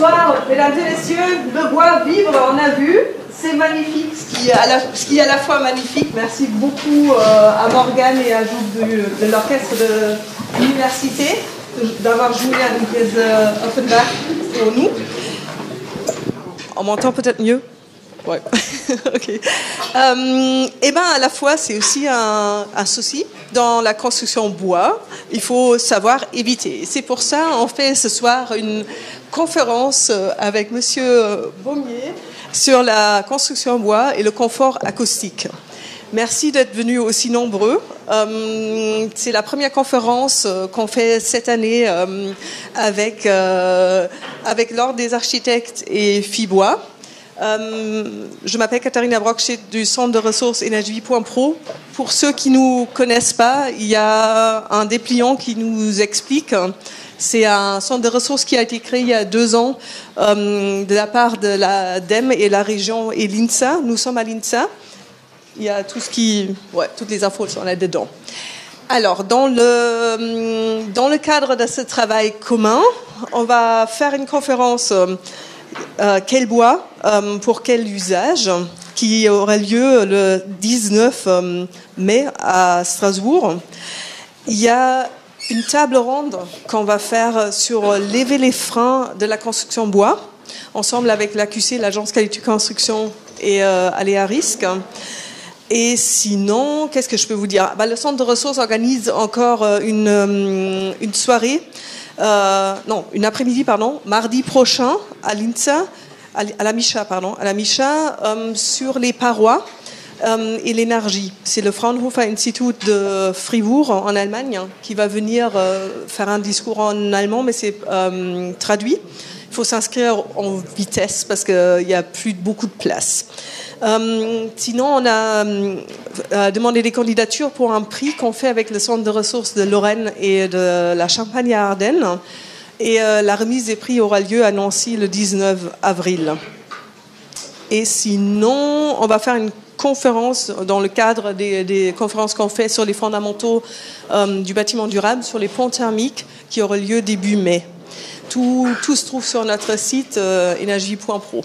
Bonsoir, mesdames et messieurs. Le bois vibre, on a vu. C'est magnifique, ce qui est à la fois magnifique. Merci beaucoup à Morgane et à Joub de l'orchestre de l'université d'avoir joué à une pièce Offenbach pour nous. On m'entend peut-être mieux? Ouais. Ok. Et bien, à la fois, c'est aussi un souci. Dans la construction bois, il faut savoir éviter. C'est pour ça, on fait ce soir une conférence avec Monsieur Baumier sur la construction bois et le confort acoustique. Merci d'être venus aussi nombreux. C'est la première conférence qu'on fait cette année avec l'Ordre des architectes et FIBOIS. Je m'appelle Katharina Brockstedt du Centre de ressources Énergie.pro. Pour ceux qui ne nous connaissent pas, il y a un dépliant qui nous explique. C'est un centre de ressources qui a été créé il y a 2 ans de la part de la DEM et la région et l'INSA. Nous sommes à l'INSA. Il y a tout ce qui... Ouais, toutes les infos sont là-dedans. Alors, dans le cadre de ce travail commun, on va faire une conférence... quel bois, pour quel usage, qui aura lieu le 19 mai à Strasbourg. Il y a une table ronde qu'on va faire sur lever les freins de la construction bois, ensemble avec l'AQC, l'Agence Qualité Construction et Aléa Risque. Et sinon, qu'est-ce que je peux vous dire? Le Centre de ressources organise encore une soirée, une après-midi, mardi prochain à l'INSA, à la MICHA, sur les parois et l'énergie. C'est le Fraunhofer Institut de Fribourg en Allemagne qui va venir faire un discours en allemand, mais c'est traduit. Il faut s'inscrire en vitesse parce qu'il n'y a plus beaucoup de place. Sinon, on a demandé des candidatures pour un prix qu'on fait avec le Centre de ressources de Lorraine et de la Champagne-Ardenne. Et la remise des prix aura lieu à Nancy le 19 avril. Et sinon, on va faire une conférence dans le cadre des conférences qu'on fait sur les fondamentaux du bâtiment durable, sur les ponts thermiques, qui aura lieu début mai. Tout se trouve sur notre site énergie.pro.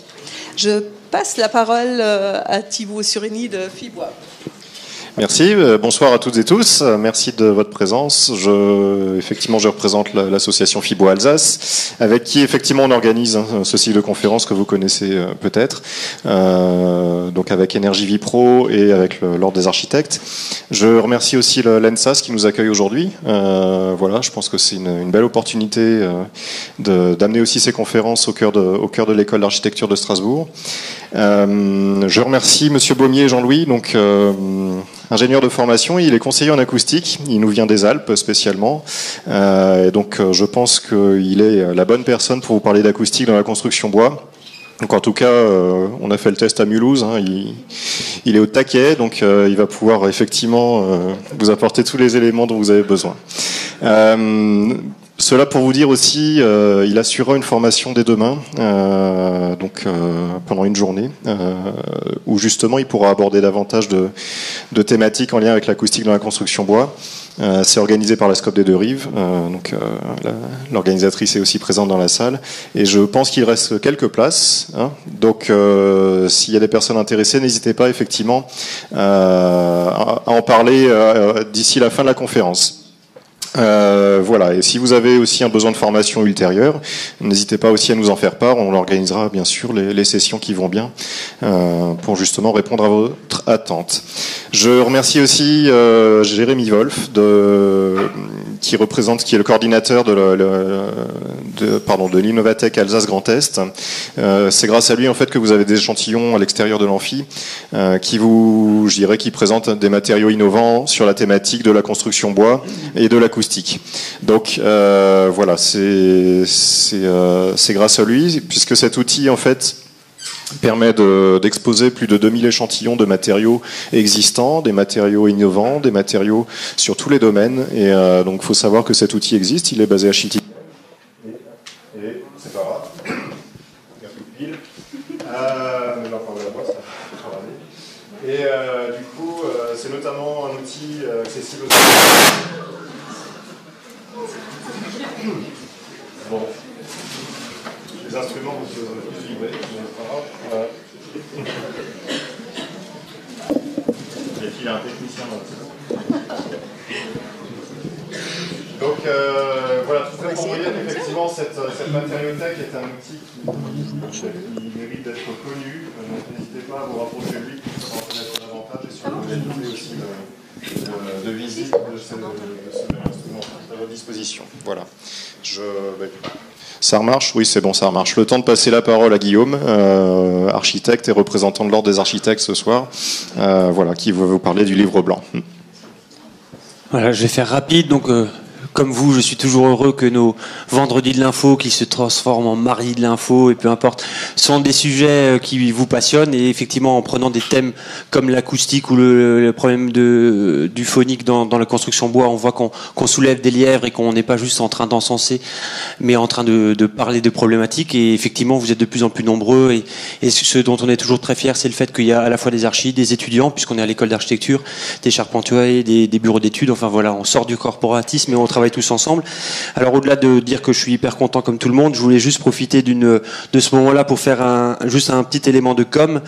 Je passe la parole à Thibaut Surini de FIBOIS. Merci, bonsoir à toutes et tous, merci de votre présence. Effectivement, je représente l'association FIBOIS Alsace, avec qui effectivement on organise ce cycle de conférences que vous connaissez peut-être, donc avec Énergie Vie Pro et avec l'Ordre des architectes. Je remercie aussi l'ENSAS qui nous accueille aujourd'hui. Voilà, je pense que c'est une belle opportunité d'amener aussi ces conférences au cœur de l'école d'architecture de Strasbourg. Je remercie Monsieur Baumier et Jean-Louis, donc ingénieur de formation, il est conseiller en acoustique, il nous vient des Alpes spécialement, et donc je pense qu'il est la bonne personne pour vous parler d'acoustique dans la construction bois. Donc en tout cas, on a fait le test à Mulhouse, il est au taquet, donc il va pouvoir effectivement vous apporter tous les éléments dont vous avez besoin. Cela pour vous dire aussi, il assurera une formation dès demain, pendant une journée, où justement il pourra aborder davantage de thématiques en lien avec l'acoustique dans la construction bois. C'est organisé par la Scope des Deux Rives, l'organisatrice est aussi présente dans la salle, et je pense qu'il reste quelques places. Donc s'il y a des personnes intéressées, n'hésitez pas effectivement à en parler d'ici la fin de la conférence. Voilà, et si vous avez aussi un besoin de formation ultérieure, n'hésitez pas aussi à nous en faire part, on organisera bien sûr les sessions qui vont bien pour justement répondre à votre attente. Je remercie aussi Jérémy Wolf qui est le coordinateur de l'Innovatech Alsace Grand Est. C'est grâce à lui en fait que vous avez des échantillons à l'extérieur de l'amphi qui présentent des matériaux innovants sur la thématique de la construction bois et de l'acoustique. Donc voilà, c'est grâce à lui, puisque cet outil en fait permet d'exposer plus de 2000 échantillons de matériaux existants, des matériaux innovants, des matériaux sur tous les domaines. Et donc il faut savoir que cet outil existe, il est basé à Chilti. Et c'est pas grave, il y a plus de piles. Mais là, on va la voir, ça va aller. Et du coup, c'est notamment un outil accessible aux... Bon. Les instruments, vous pouvez vibrer, mais c'est pas grave. Voilà. Et puis il y a un technicien dans le salon. Donc voilà, tout ça pour vous dire qu'effectivement cette matériothèque est un outil qui mérite d'être connu. Donc n'hésitez pas à vous rapprocher de lui pour en connaître davantage et sur vous ajouter aussi de visite de ce instrument à votre disposition. Voilà. Ça remarche? Oui, c'est bon, ça remarche. Le temps de passer la parole à Guillaume, architecte et représentant de l'Ordre des architectes ce soir, voilà, qui va vous parler du livre blanc. Voilà, je vais faire rapide. Donc, comme vous, je suis toujours heureux que nos vendredis de l'info, qui se transforment en mardi de l'info, et peu importe, sont des sujets qui vous passionnent. Et effectivement, en prenant des thèmes comme l'acoustique ou le problème du phonique dans la construction bois, on voit qu'on soulève des lièvres et qu'on n'est pas juste en train d'encenser, mais en train de parler de problématiques. Et effectivement, vous êtes de plus en plus nombreux. Et ce dont on est toujours très fiers, c'est le fait qu'il y a à la fois des archis, des étudiants, puisqu'on est à l'école d'architecture, des charpentiers, des bureaux d'études. Enfin voilà, on sort du corporatisme et on travaille tous ensemble. Alors au-delà de dire que je suis hyper content comme tout le monde, je voulais juste profiter de ce moment-là pour faire juste un petit élément de com,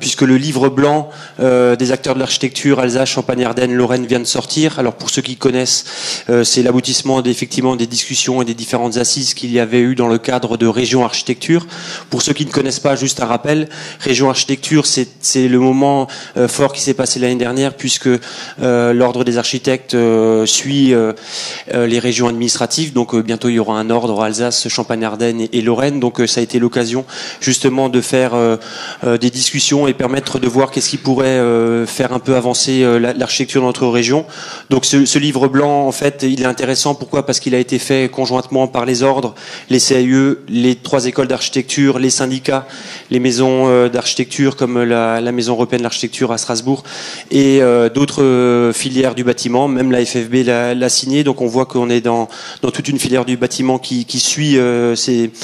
puisque le livre blanc des acteurs de l'architecture Alsace, Champagne-Ardenne, Lorraine vient de sortir. Alors pour ceux qui connaissent, c'est l'aboutissement effectivement des discussions et des différentes assises qu'il y avait eu dans le cadre de Région Architecture. Pour ceux qui ne connaissent pas, juste un rappel, Région Architecture, c'est le moment fort qui s'est passé l'année dernière, puisque l'Ordre des architectes suit les régions administratives. Donc bientôt il y aura un ordre Alsace, Champagne-Ardenne et Lorraine. Donc ça a été l'occasion justement de faire des discussions et permettre de voir qu'est-ce qui pourrait faire un peu avancer l'architecture dans notre région. Donc ce livre blanc, en fait, il est intéressant. Pourquoi? Parce qu'il a été fait conjointement par les ordres, les CAE, les 3 écoles d'architecture, les syndicats, les maisons d'architecture comme la Maison européenne de l'architecture à Strasbourg et d'autres filières du bâtiment. Même la FFB l'a signé. Donc on voit qu'on est dans toute une filière du bâtiment qui suit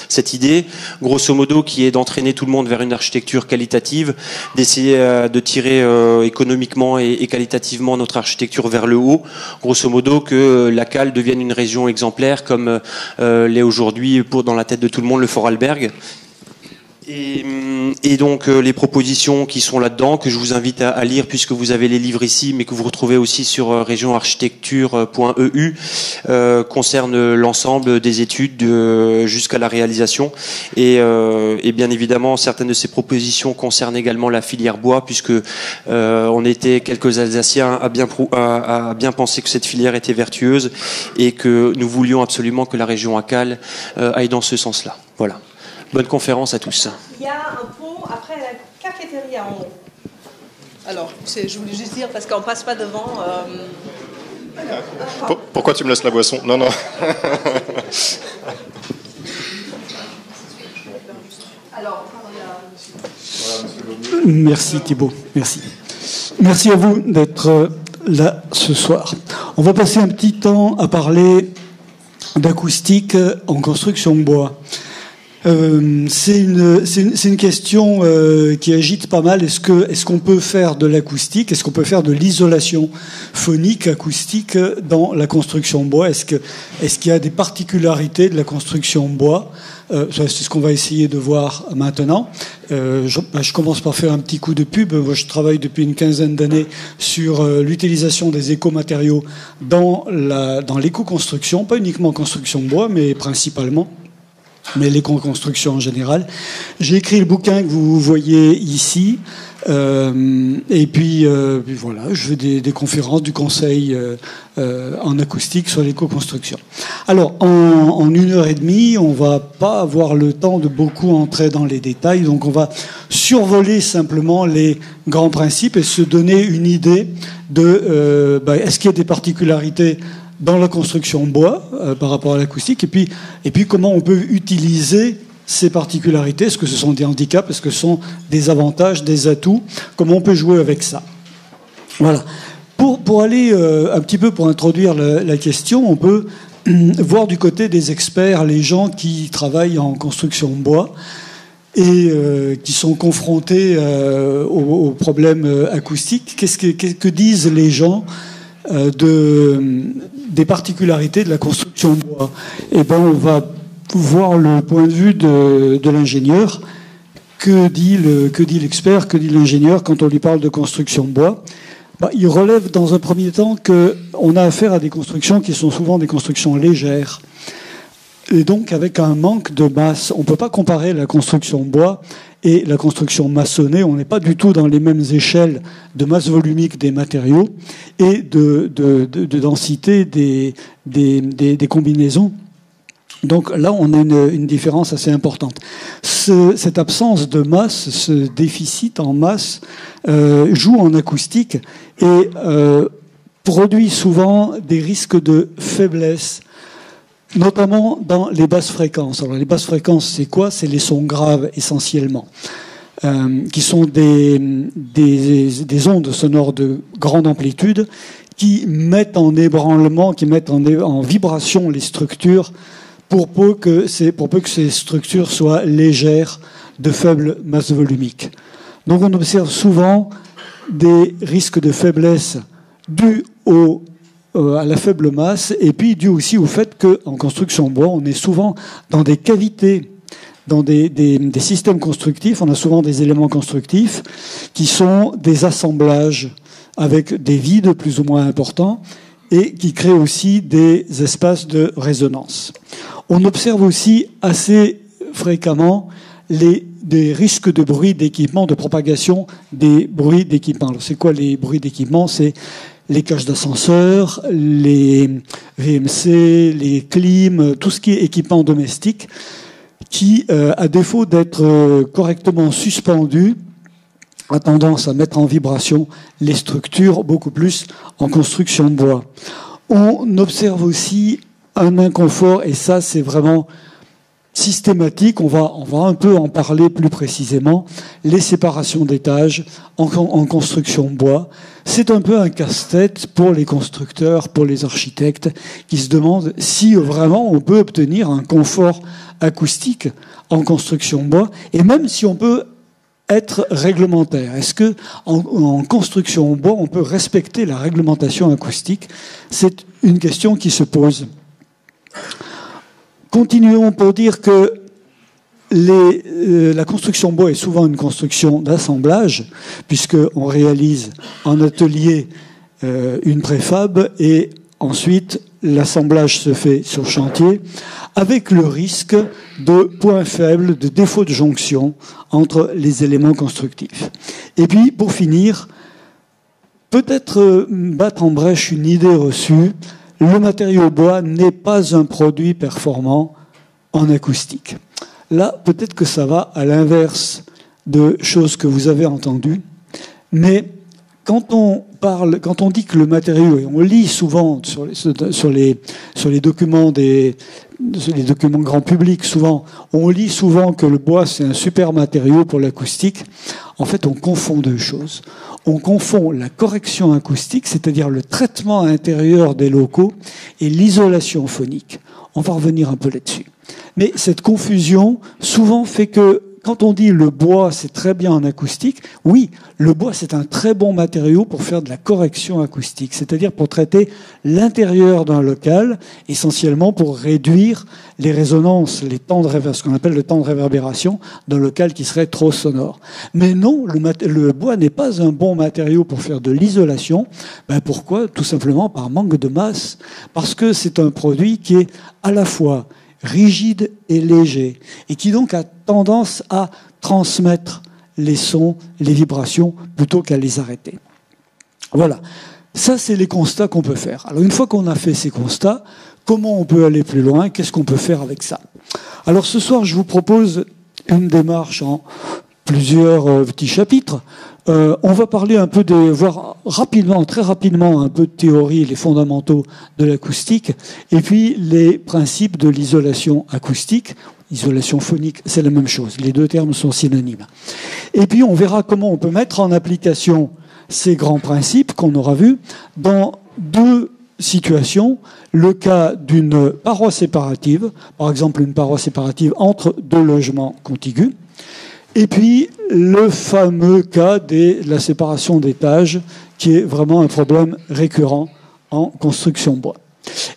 cette idée, grosso modo, qui est d'entraîner tout le monde vers une architecture qualitative, d'essayer de tirer économiquement et qualitativement notre architecture vers le haut, grosso modo que la Cale devienne une région exemplaire comme l'est aujourd'hui dans la tête de tout le monde le Vorarlberg. Et donc les propositions qui sont là-dedans, que je vous invite à lire puisque vous avez les livres ici, mais que vous retrouvez aussi sur regionarchitecture.eu, concernent l'ensemble des études jusqu'à la réalisation. Et bien évidemment, certaines de ces propositions concernent également la filière bois, puisque on était quelques Alsaciens à bien penser que cette filière était vertueuse et que nous voulions absolument que la région ACAL aille dans ce sens-là. Voilà. Bonne conférence à tous. Il y a un pont après la cafétéria en haut. Alors, je voulais juste dire, parce qu'on ne passe pas devant... Pourquoi tu me laisses la boisson? Non, non. Alors, merci Thibault, merci. Merci à vous d'être là ce soir. On va passer un petit temps à parler d'acoustique en construction bois. C'est une question qui agite pas mal. Est-ce qu'on peut faire de l'acoustique? Est-ce qu'on peut faire de l'isolation phonique acoustique dans la construction bois? Est-ce qu'il y a des particularités de la construction bois? C'est ce qu'on va essayer de voir maintenant. Je commence par faire un petit coup de pub. Moi, je travaille depuis une quinzaine d'années sur l'utilisation des écomatériaux dans l'éco-construction, pas uniquement construction bois, mais principalement. Mais l'éco-construction en général. J'ai écrit le bouquin que vous voyez ici, et puis voilà, je fais des conférences du conseil en acoustique sur l'éco-construction. Alors, en 1h30, on va pas avoir le temps de beaucoup entrer dans les détails, donc on va survoler simplement les grands principes et se donner une idée de est-ce qu'il y a des particularités dans la construction bois par rapport à l'acoustique, et puis comment on peut utiliser ces particularités. Est-ce que ce sont des handicaps? Est-ce que ce sont des avantages, des atouts? Comment on peut jouer avec ça? Voilà. Pour aller un petit peu pour introduire la question, on peut voir du côté des experts les gens qui travaillent en construction bois et qui sont confrontés aux problèmes acoustiques. Que disent les gens des particularités de la construction bois? Eh ben, on va voir le point de vue de l'ingénieur. Que dit l'expert, que dit l'ingénieur quand on lui parle de construction bois? Il relève dans un premier temps qu'on a affaire à des constructions qui sont souvent des constructions légères, et donc avec un manque de masse. On ne peut pas comparer la construction bois et la construction maçonnée. On n'est pas du tout dans les mêmes échelles de masse volumique des matériaux et de densité des combinaisons. Donc là, on a une différence assez importante. Cette absence de masse, ce déficit en masse, joue en acoustique et produit souvent des risques de faiblesse, notamment dans les basses fréquences. Alors les basses fréquences, c'est quoi? C'est les sons graves essentiellement, qui sont des ondes sonores de grande amplitude qui mettent en ébranlement, qui mettent en vibration les structures pour peu que ces structures soient légères, de faible masse volumique. Donc on observe souvent des risques de faiblesse dus à la faible masse, et puis dû aussi au fait qu'en construction bois, on est souvent dans des cavités, dans des systèmes constructifs. On a souvent des éléments constructifs qui sont des assemblages avec des vides plus ou moins importants et qui créent aussi des espaces de résonance. On observe aussi assez fréquemment des risques de bruit d'équipement, de propagation des bruits d'équipement. Alors, c'est quoi les bruits d'équipement? C'est les cages d'ascenseur, les VMC, les clims, tout ce qui est équipement domestique qui, à défaut d'être correctement suspendu, a tendance à mettre en vibration les structures beaucoup plus en construction de bois. On observe aussi un inconfort, et ça c'est vraiment systématique, on va un peu en parler plus précisément, les séparations d'étages en construction bois. C'est un peu un casse-tête pour les constructeurs, pour les architectes, qui se demandent si vraiment on peut obtenir un confort acoustique en construction bois, et même si on peut être réglementaire. Est-ce que en construction en bois, on peut respecter la réglementation acoustique? C'est une question qui se pose. Continuons pour dire que la construction bois est souvent une construction d'assemblage, puisqu'on réalise en atelier une préfab et ensuite l'assemblage se fait sur chantier, avec le risque de points faibles, de défauts de jonction entre les éléments constructifs. Et puis, pour finir, peut-être battre en brèche une idée reçue, le matériau bois n'est pas un produit performant en acoustique. Là, peut-être que ça va à l'inverse de choses que vous avez entendues, mais quand on dit que le matériau, et on lit souvent sur les documents les documents grand public, souvent, on lit souvent que le bois c'est un super matériau pour l'acoustique. En fait, on confond deux choses. On confond la correction acoustique, c'est-à-dire le traitement intérieur des locaux, et l'isolation phonique. On va revenir un peu là-dessus. Mais cette confusion, souvent, fait que quand on dit le bois, c'est très bien en acoustique, oui, le bois, c'est un très bon matériau pour faire de la correction acoustique, c'est-à-dire pour traiter l'intérieur d'un local, essentiellement pour réduire les résonances, ce qu'on appelle le temps de réverbération d'un local qui serait trop sonore. Mais non, le bois n'est pas un bon matériau pour faire de l'isolation. Pourquoi? Tout simplement par manque de masse. Parce que c'est un produit qui est à la fois rigide et léger, et qui donc a tendance à transmettre les sons, les vibrations, plutôt qu'à les arrêter. Voilà. Ça, c'est les constats qu'on peut faire. Alors, une fois qu'on a fait ces constats, comment on peut aller plus loin? Qu'est-ce qu'on peut faire avec ça? Alors, ce soir, je vous propose une démarche en plusieurs petits chapitres. On va parler un peu voir rapidement, très rapidement, un peu de théorie, les fondamentaux de l'acoustique, et puis les principes de l'isolation acoustique. Isolation phonique, c'est la même chose. Les deux termes sont synonymes. Et puis, on verra comment on peut mettre en application ces grands principes qu'on aura vus dans deux situations. Le cas d'une paroi séparative, par exemple une paroi séparative entre deux logements contigus. Et puis, le fameux cas de la séparation d'étages, qui est vraiment un problème récurrent en construction bois.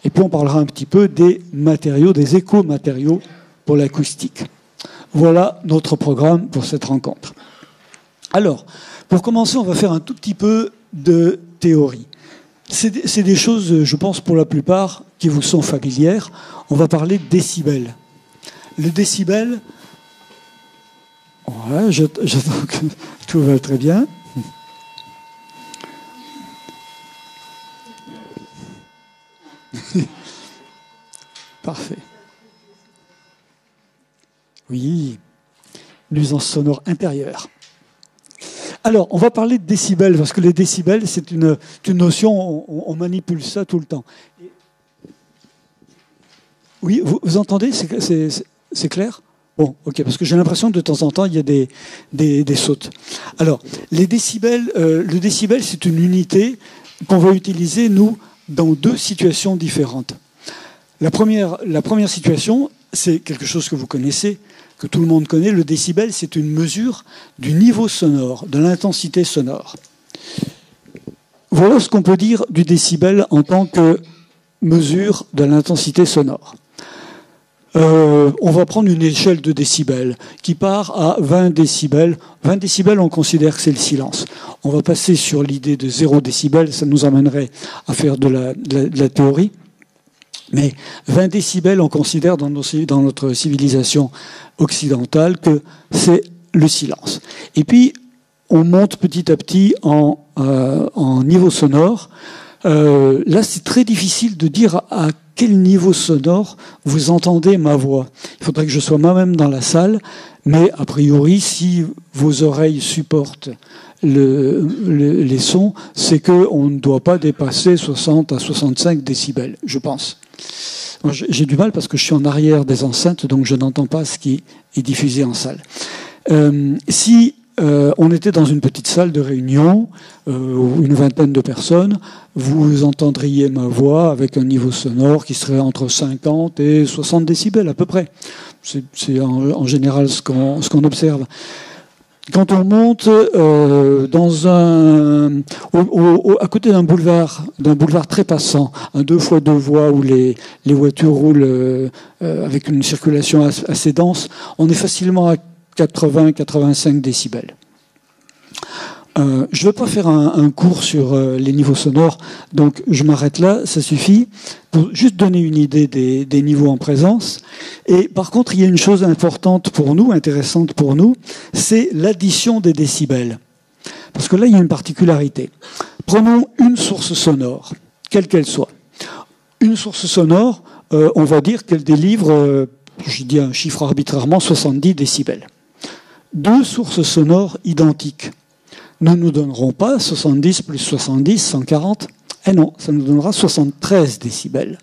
Et puis, on parlera un petit peu des matériaux, des éco-matériaux pour l'acoustique. Voilà notre programme pour cette rencontre. Alors, pour commencer, on va faire un tout petit peu de théorie. C'est des choses, je pense, pour la plupart, qui vous sont familières. On va parler de décibels. Le décibel, ouais, j'attends que tout va très bien. Parfait. Oui, nuisance sonore intérieure. Alors, on va parler de décibels, parce que les décibels, c'est une notion, on manipule ça tout le temps. Oui, vous entendez? C'est clair? Bon, ok, parce que j'ai l'impression que de temps en temps, il y a des sautes. Alors, les décibels, le décibel, c'est une unité qu'on va utiliser, nous, dans deux situations différentes. La première situation, c'est quelque chose que vous connaissez, que tout le monde connaît. Le décibel, c'est une mesure du niveau sonore, de l'intensité sonore. Voilà ce qu'on peut dire du décibel en tant que mesure de l'intensité sonore. On va prendre une échelle de décibels qui part à 20 décibels. 20 décibels, on considère que c'est le silence. On va passer sur l'idée de 0 décibels, ça nous amènerait à faire de la théorie. Mais 20 décibels, on considère dans notre civilisation occidentale que c'est le silence. Et puis, on monte petit à petit en niveau sonore. Là, c'est très difficile de dire à quel niveau sonore vous entendez ma voix. Il faudrait que je sois moi-même dans la salle, mais a priori, si vos oreilles supportent les sons, c'est qu'on ne doit pas dépasser 60 à 65 décibels, je pense. J'ai du mal parce que je suis en arrière des enceintes, donc je n'entends pas ce qui est diffusé en salle. Si on était dans une petite salle de réunion, une vingtaine de personnes, vous entendriez ma voix avec un niveau sonore qui serait entre 50 et 60 décibels à peu près. C'est en général ce qu'on observe. Quand on monte à côté d'un boulevard très passant, un 2x2 voies où les voitures roulent avec une circulation assez dense, on est facilement à 80-85 décibels. Je ne veux pas faire un cours sur les niveaux sonores, donc je m'arrête là, ça suffit, pour juste donner une idée des niveaux en présence. Et par contre, il y a une chose importante pour nous, intéressante pour nous, c'est l'addition des décibels. Parce que là, il y a une particularité. Prenons une source sonore, quelle qu'elle soit. Une source sonore, on va dire qu'elle délivre, je dis un chiffre arbitrairement, 70 décibels. Deux sources sonores identiques ne nous donneront pas 70 plus 70, 140. Eh non, ça nous donnera 73 décibels.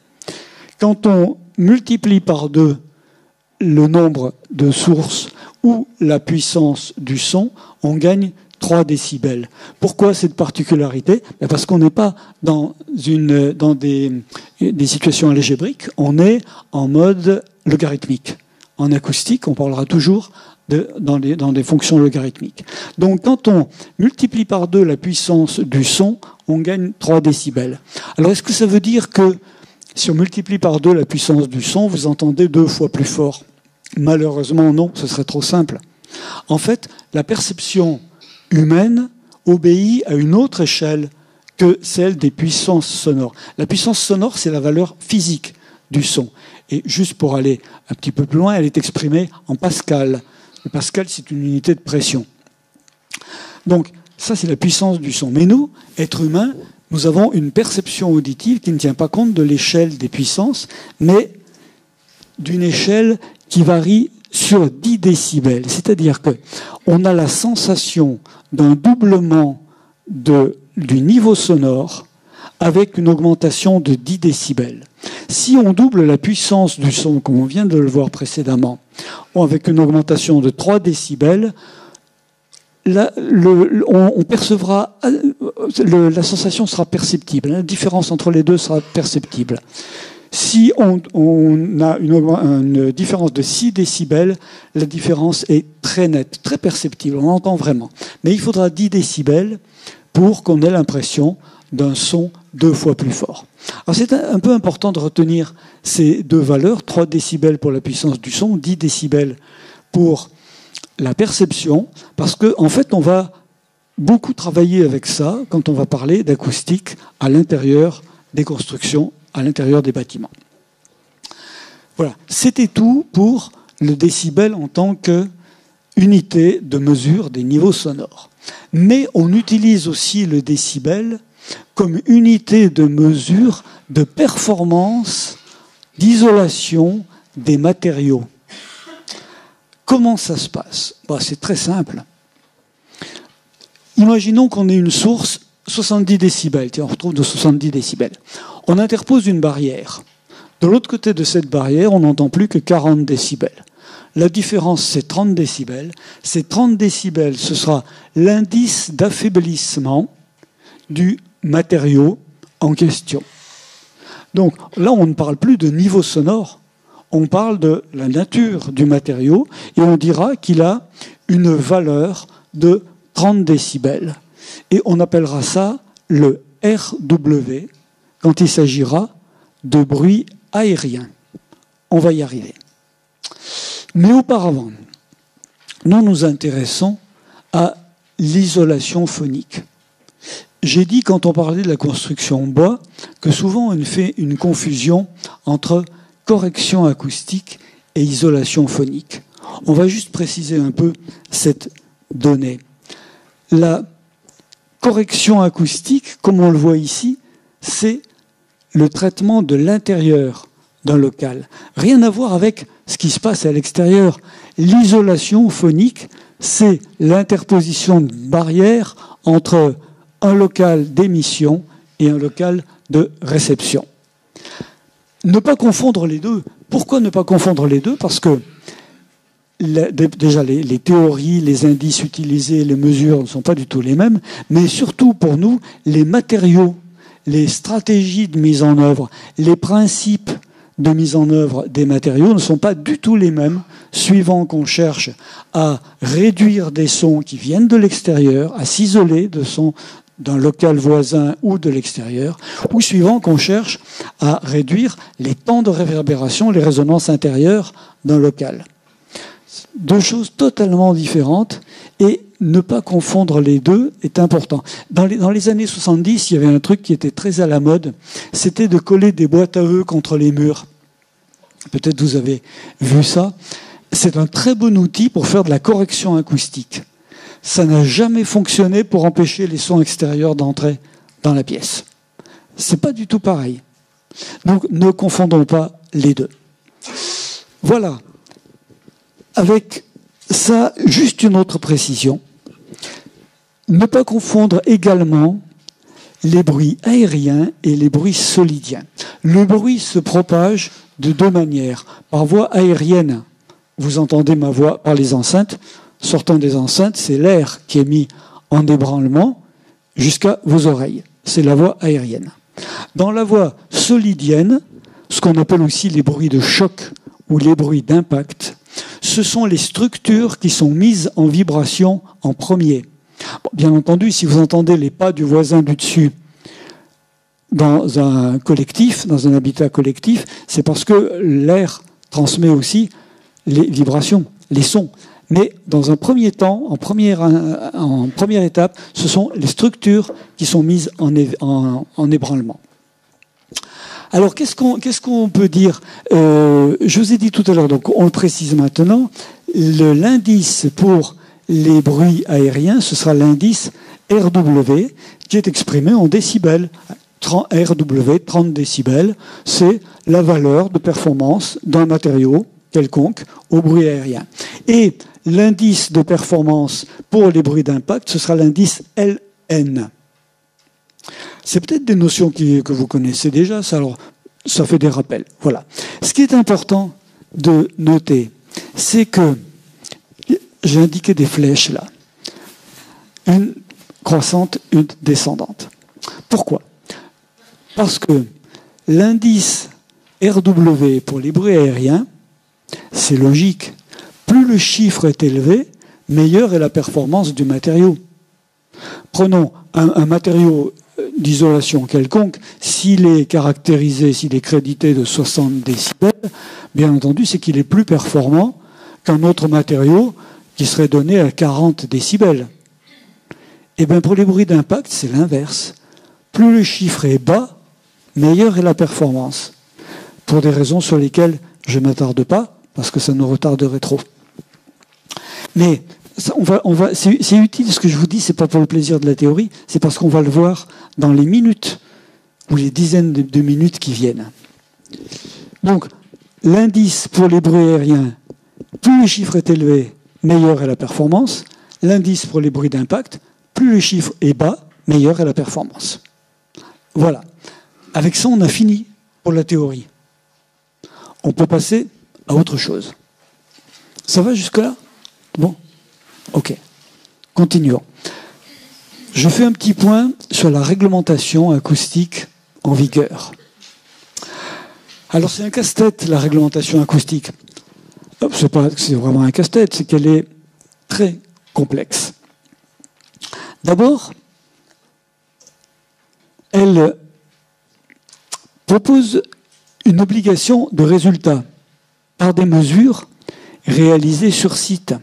Quand on multiplie par 2 le nombre de sources ou la puissance du son, on gagne 3 décibels. Pourquoi cette particularité? Parce qu'on n'est pas dans des situations algébriques, on est en mode logarithmique. En acoustique, on parlera toujours dans des fonctions logarithmiques. Donc quand on multiplie par 2 la puissance du son, on gagne 3 décibels. Alors est-ce que ça veut dire que si on multiplie par 2 la puissance du son, vous entendez 2 fois plus fort? Malheureusement non, ce serait trop simple. En fait, la perception humaine obéit à une autre échelle que celle des puissances sonores. La puissance sonore, c'est la valeur physique du son. Et juste pour aller un petit peu plus loin, elle est exprimée en pascal. Le pascal, c'est une unité de pression. Donc, ça, c'est la puissance du son. Mais nous, êtres humains, nous avons une perception auditive qui ne tient pas compte de l'échelle des puissances, mais d'une échelle qui varie sur 10 décibels. C'est-à-dire qu'on a la sensation d'un doublement du niveau sonore avec une augmentation de 10 décibels. Si on double la puissance du son, comme on vient de le voir précédemment, avec une augmentation de 3 décibels, on percevra, la sensation sera perceptible. La différence entre les deux sera perceptible. Si on a une différence de 6 décibels, la différence est très nette, très perceptible, on entend vraiment. Mais il faudra 10 décibels pour qu'on ait l'impression d'un son 2 fois plus fort. Alors c'est un peu important de retenir ces deux valeurs, 3 décibels pour la puissance du son, 10 décibels pour la perception, parce qu'en fait on va beaucoup travailler avec ça quand on va parler d'acoustique à l'intérieur des constructions, à l'intérieur des bâtiments. Voilà, c'était tout pour le décibel en tant qu'unité de mesure des niveaux sonores. Mais on utilise aussi le décibel comme unité de mesure de performance, d'isolation des matériaux. Comment ça se passe? C'est très simple. Imaginons qu'on ait une source 70 décibels. Tiens, on retrouve de 70 décibels. On interpose une barrière. De l'autre côté de cette barrière, on n'entend plus que 40 décibels. La différence, c'est 30 décibels. Ces 30 décibels, ce sera l'indice d'affaiblissement du matériau en question. Donc là, on ne parle plus de niveau sonore, on parle de la nature du matériau et on dira qu'il a une valeur de 30 décibels. Et on appellera ça le RW quand il s'agira de bruit aérien. On va y arriver. Mais auparavant, nous nous intéressons à l'isolation phonique. J'ai dit, quand on parlait de la construction en bois, que souvent on fait une confusion entre correction acoustique et isolation phonique. On va juste préciser un peu cette donnée. La correction acoustique, comme on le voit ici, c'est le traitement de l'intérieur d'un local. Rien à voir avec ce qui se passe à l'extérieur. L'isolation phonique, c'est l'interposition de barrières entre un local d'émission et un local de réception. Ne pas confondre les deux. Pourquoi ne pas confondre les deux? Parce que déjà les théories, les indices utilisés, les mesures ne sont pas du tout les mêmes, mais surtout pour nous, les matériaux, les stratégies de mise en œuvre, les principes de mise en œuvre des matériaux ne sont pas du tout les mêmes, suivant qu'on cherche à réduire des sons qui viennent de l'extérieur, à s'isoler de sons d'un local voisin ou de l'extérieur, ou suivant qu'on cherche à réduire les temps de réverbération, les résonances intérieures d'un local. Deux choses totalement différentes, et ne pas confondre les deux est important. Dans les années 70, il y avait un truc qui était très à la mode, c'était de coller des boîtes à œufs contre les murs. Peut-être vous avez vu ça. C'est un très bon outil pour faire de la correction acoustique. Ça n'a jamais fonctionné pour empêcher les sons extérieurs d'entrer dans la pièce. C'est pas du tout pareil. Donc ne confondons pas les deux. Voilà. Avec ça, juste une autre précision. Ne pas confondre également les bruits aériens et les bruits solidiens. Le bruit se propage de deux manières. Par voie aérienne, vous entendez ma voix par les enceintes. Sortant des enceintes, c'est l'air qui est mis en ébranlement jusqu'à vos oreilles. C'est la voie aérienne. Dans la voie solidienne, ce qu'on appelle aussi les bruits de choc ou les bruits d'impact, ce sont les structures qui sont mises en vibration en premier. Bon, bien entendu, si vous entendez les pas du voisin du dessus dans un collectif, dans un habitat collectif, c'est parce que l'air transmet aussi les vibrations, les sons. Mais dans un premier temps, en première étape, ce sont les structures qui sont mises en ébranlement. Alors, qu'est-ce qu'on peut dire? Je vous ai dit tout à l'heure, donc on le précise maintenant, l'indice pour les bruits aériens, ce sera l'indice RW, qui est exprimé en décibels. RW, 30 décibels, c'est la valeur de performance d'un matériau quelconque au bruit aérien. Et l'indice de performance pour les bruits d'impact, ce sera l'indice LN. C'est peut-être des notions que vous connaissez déjà, alors ça fait des rappels. Voilà. Ce qui est important de noter, c'est que j'ai indiqué des flèches là. Une croissante, une descendante. Pourquoi? Parce que l'indice RW pour les bruits aériens, c'est logique. Plus le chiffre est élevé, meilleure est la performance du matériau. Prenons un matériau d'isolation quelconque, s'il est caractérisé, s'il est crédité de 60 décibels, bien entendu, c'est qu'il est plus performant qu'un autre matériau qui serait donné à 40 décibels. Et bien pour les bruits d'impact, c'est l'inverse. Plus le chiffre est bas, meilleure est la performance. Pour des raisons sur lesquelles je ne m'attarde pas, parce que ça nous retarderait trop. Mais c'est utile ce que je vous dis, c'est pas pour le plaisir de la théorie, c'est parce qu'on va le voir dans les minutes ou les dizaines de minutes qui viennent. Donc, l'indice pour les bruits aériens, plus le chiffre est élevé, meilleure est la performance. L'indice pour les bruits d'impact, plus le chiffre est bas, meilleure est la performance. Voilà. Avec ça, on a fini pour la théorie. On peut passer à autre chose. Ça va jusque-là? Bon. Ok. Continuons. Je fais un petit point sur la réglementation acoustique en vigueur. Alors, c'est un casse-tête, la réglementation acoustique. C'est vraiment un casse-tête, c'est qu'elle est très complexe. D'abord, elle propose une obligation de résultat par des mesures réalisées sur site.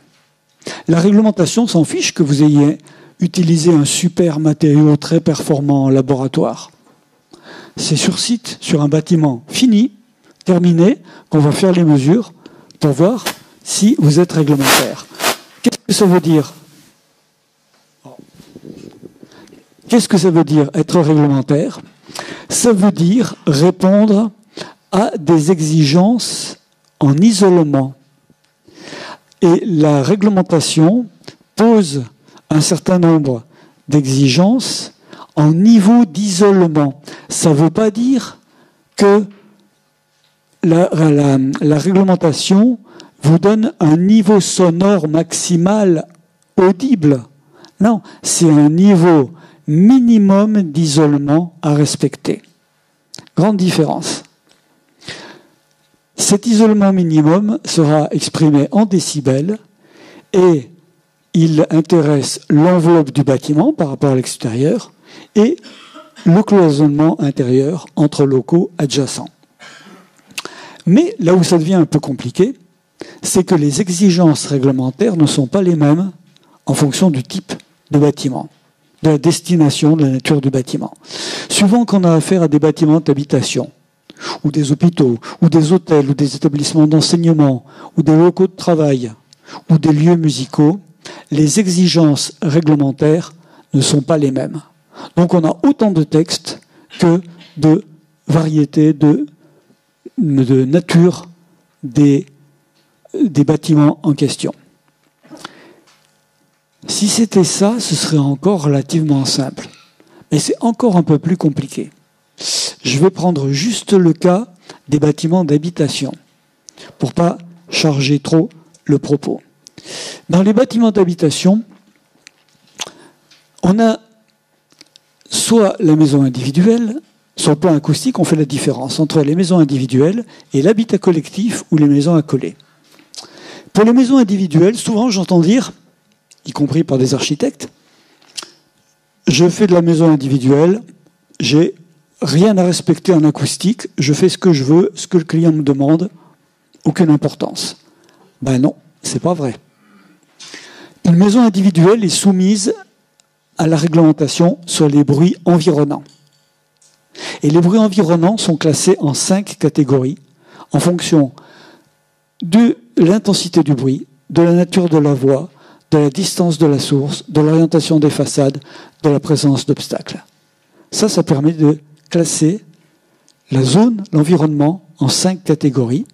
La réglementation s'en fiche que vous ayez utilisé un super matériau très performant en laboratoire. C'est sur site, sur un bâtiment fini, terminé, qu'on va faire les mesures pour voir si vous êtes réglementaire. Qu'est-ce que ça veut dire? Qu'est-ce que ça veut dire être réglementaire? Ça veut dire répondre à des exigences en isolement. Et la réglementation pose un certain nombre d'exigences en niveau d'isolement. Ça ne veut pas dire que la réglementation vous donne un niveau sonore maximal audible. Non, c'est un niveau minimum d'isolement à respecter. Grande différence. Cet isolement minimum sera exprimé en décibels et il intéresse l'enveloppe du bâtiment par rapport à l'extérieur et le cloisonnement intérieur entre locaux adjacents. Mais là où ça devient un peu compliqué, c'est que les exigences réglementaires ne sont pas les mêmes en fonction du type de bâtiment, de la destination, de la nature du bâtiment. Souvent, quand on a affaire à des bâtiments d'habitation, ou des hôpitaux, ou des hôtels, ou des établissements d'enseignement, ou des locaux de travail, ou des lieux musicaux, les exigences réglementaires ne sont pas les mêmes. Donc on a autant de textes que de variétés de nature des bâtiments en question. Si c'était ça, ce serait encore relativement simple. Mais c'est encore un peu plus compliqué. Je vais prendre juste le cas des bâtiments d'habitation, pour ne pas charger trop le propos. Dans les bâtiments d'habitation, on a soit la maison individuelle, sur le plan acoustique, on fait la différence entre les maisons individuelles et l'habitat collectif ou les maisons accolées. Pour les maisons individuelles, souvent j'entends dire, y compris par des architectes, je fais de la maison individuelle, j'ai rien à respecter en acoustique, je fais ce que je veux, ce que le client me demande, aucune importance. Ben non, c'est pas vrai. Une maison individuelle est soumise à la réglementation sur les bruits environnants. Et les bruits environnants sont classés en 5 catégories en fonction de l'intensité du bruit, de la nature de la voix, de la distance de la source, de l'orientation des façades, de la présence d'obstacles. Ça permet de classer la zone, l'environnement, en 5 catégories.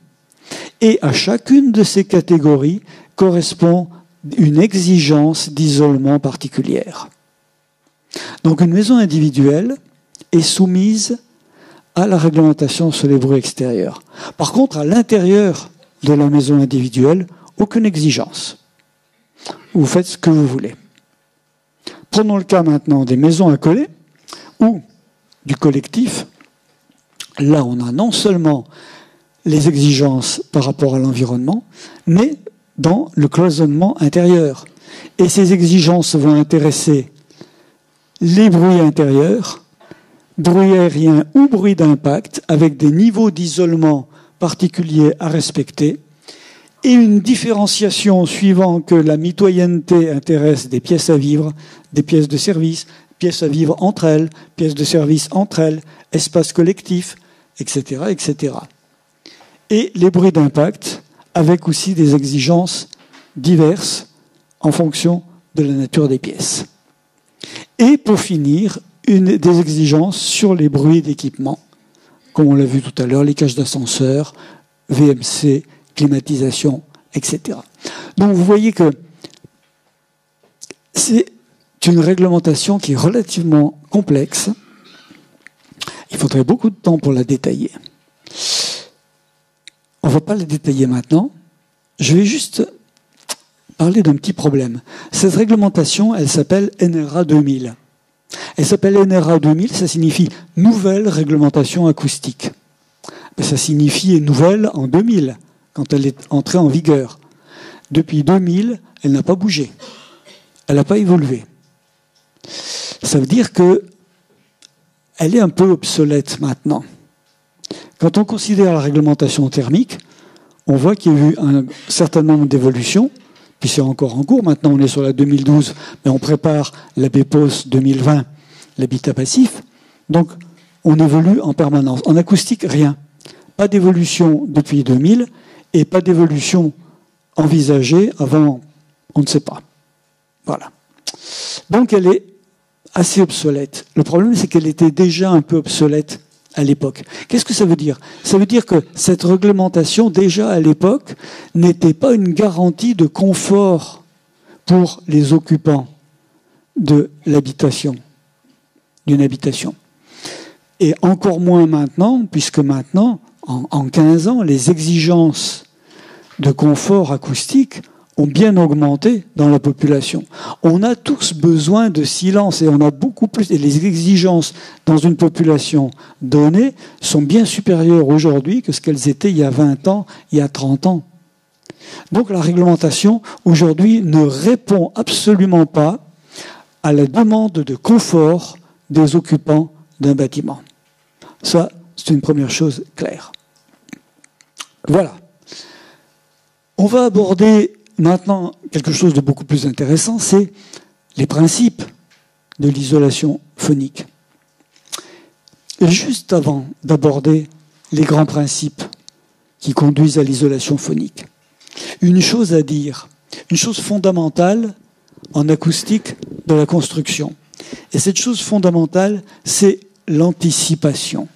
Et à chacune de ces catégories correspond une exigence d'isolement particulière. Donc une maison individuelle est soumise à la réglementation sur les bruits extérieurs. Par contre, à l'intérieur de la maison individuelle, aucune exigence. Vous faites ce que vous voulez. Prenons le cas maintenant des maisons accolées ou du collectif. Là, on a non seulement les exigences par rapport à l'environnement, mais dans le cloisonnement intérieur. Et ces exigences vont intéresser les bruits intérieurs, bruit aérien ou bruit d'impact, avec des niveaux d'isolement particuliers à respecter, et une différenciation suivant que la mitoyenneté intéresse des pièces à vivre, des pièces de service, pièces à vivre entre elles, pièces de service entre elles, espace collectif, etc., etc. Et les bruits d'impact, avec aussi des exigences diverses en fonction de la nature des pièces. Et pour finir, des exigences sur les bruits d'équipement, comme on l'a vu tout à l'heure, les cages d'ascenseur, VMC, climatisation, etc. Donc vous voyez que c'est une réglementation qui est relativement complexe. Il faudrait beaucoup de temps pour la détailler. On ne va pas la détailler maintenant. Je vais juste parler d'un petit problème. Cette réglementation, elle s'appelle NRA 2000. Elle s'appelle NRA 2000, ça signifie Nouvelle Réglementation Acoustique. Mais ça signifiait nouvelle en 2000, quand elle est entrée en vigueur. Depuis 2000, elle n'a pas bougé. Elle n'a pas évolué. Ça veut dire qu'elle est un peu obsolète maintenant. Quand on considère la réglementation thermique, on voit qu'il y a eu un certain nombre d'évolutions, puis c'est encore en cours. Maintenant, on est sur la 2012, mais on prépare la BPOS 2020, l'habitat passif. Donc, on évolue en permanence. En acoustique, rien. Pas d'évolution depuis 2000 et pas d'évolution envisagée avant, on ne sait pas. Voilà. Donc, elle est assez obsolète. Le problème, c'est qu'elle était déjà un peu obsolète à l'époque. Qu'est-ce que ça veut dire? Ça veut dire que cette réglementation, déjà à l'époque, n'était pas une garantie de confort pour les occupants de l'habitation, d'une habitation. Et encore moins maintenant, puisque maintenant, en 15 ans, les exigences de confort acoustique ont bien augmenté dans la population. On a tous besoin de silence et on a beaucoup plus. Et les exigences dans une population donnée sont bien supérieures aujourd'hui que ce qu'elles étaient il y a 20 ans, il y a 30 ans. Donc la réglementation aujourd'hui ne répond absolument pas à la demande de confort des occupants d'un bâtiment. Ça, c'est une première chose claire. Voilà. On va aborder maintenant, quelque chose de beaucoup plus intéressant, c'est les principes de l'isolation phonique. Et juste avant d'aborder les grands principes qui conduisent à l'isolation phonique, une chose à dire, une chose fondamentale en acoustique de la construction. Et cette chose fondamentale, c'est l'anticipation.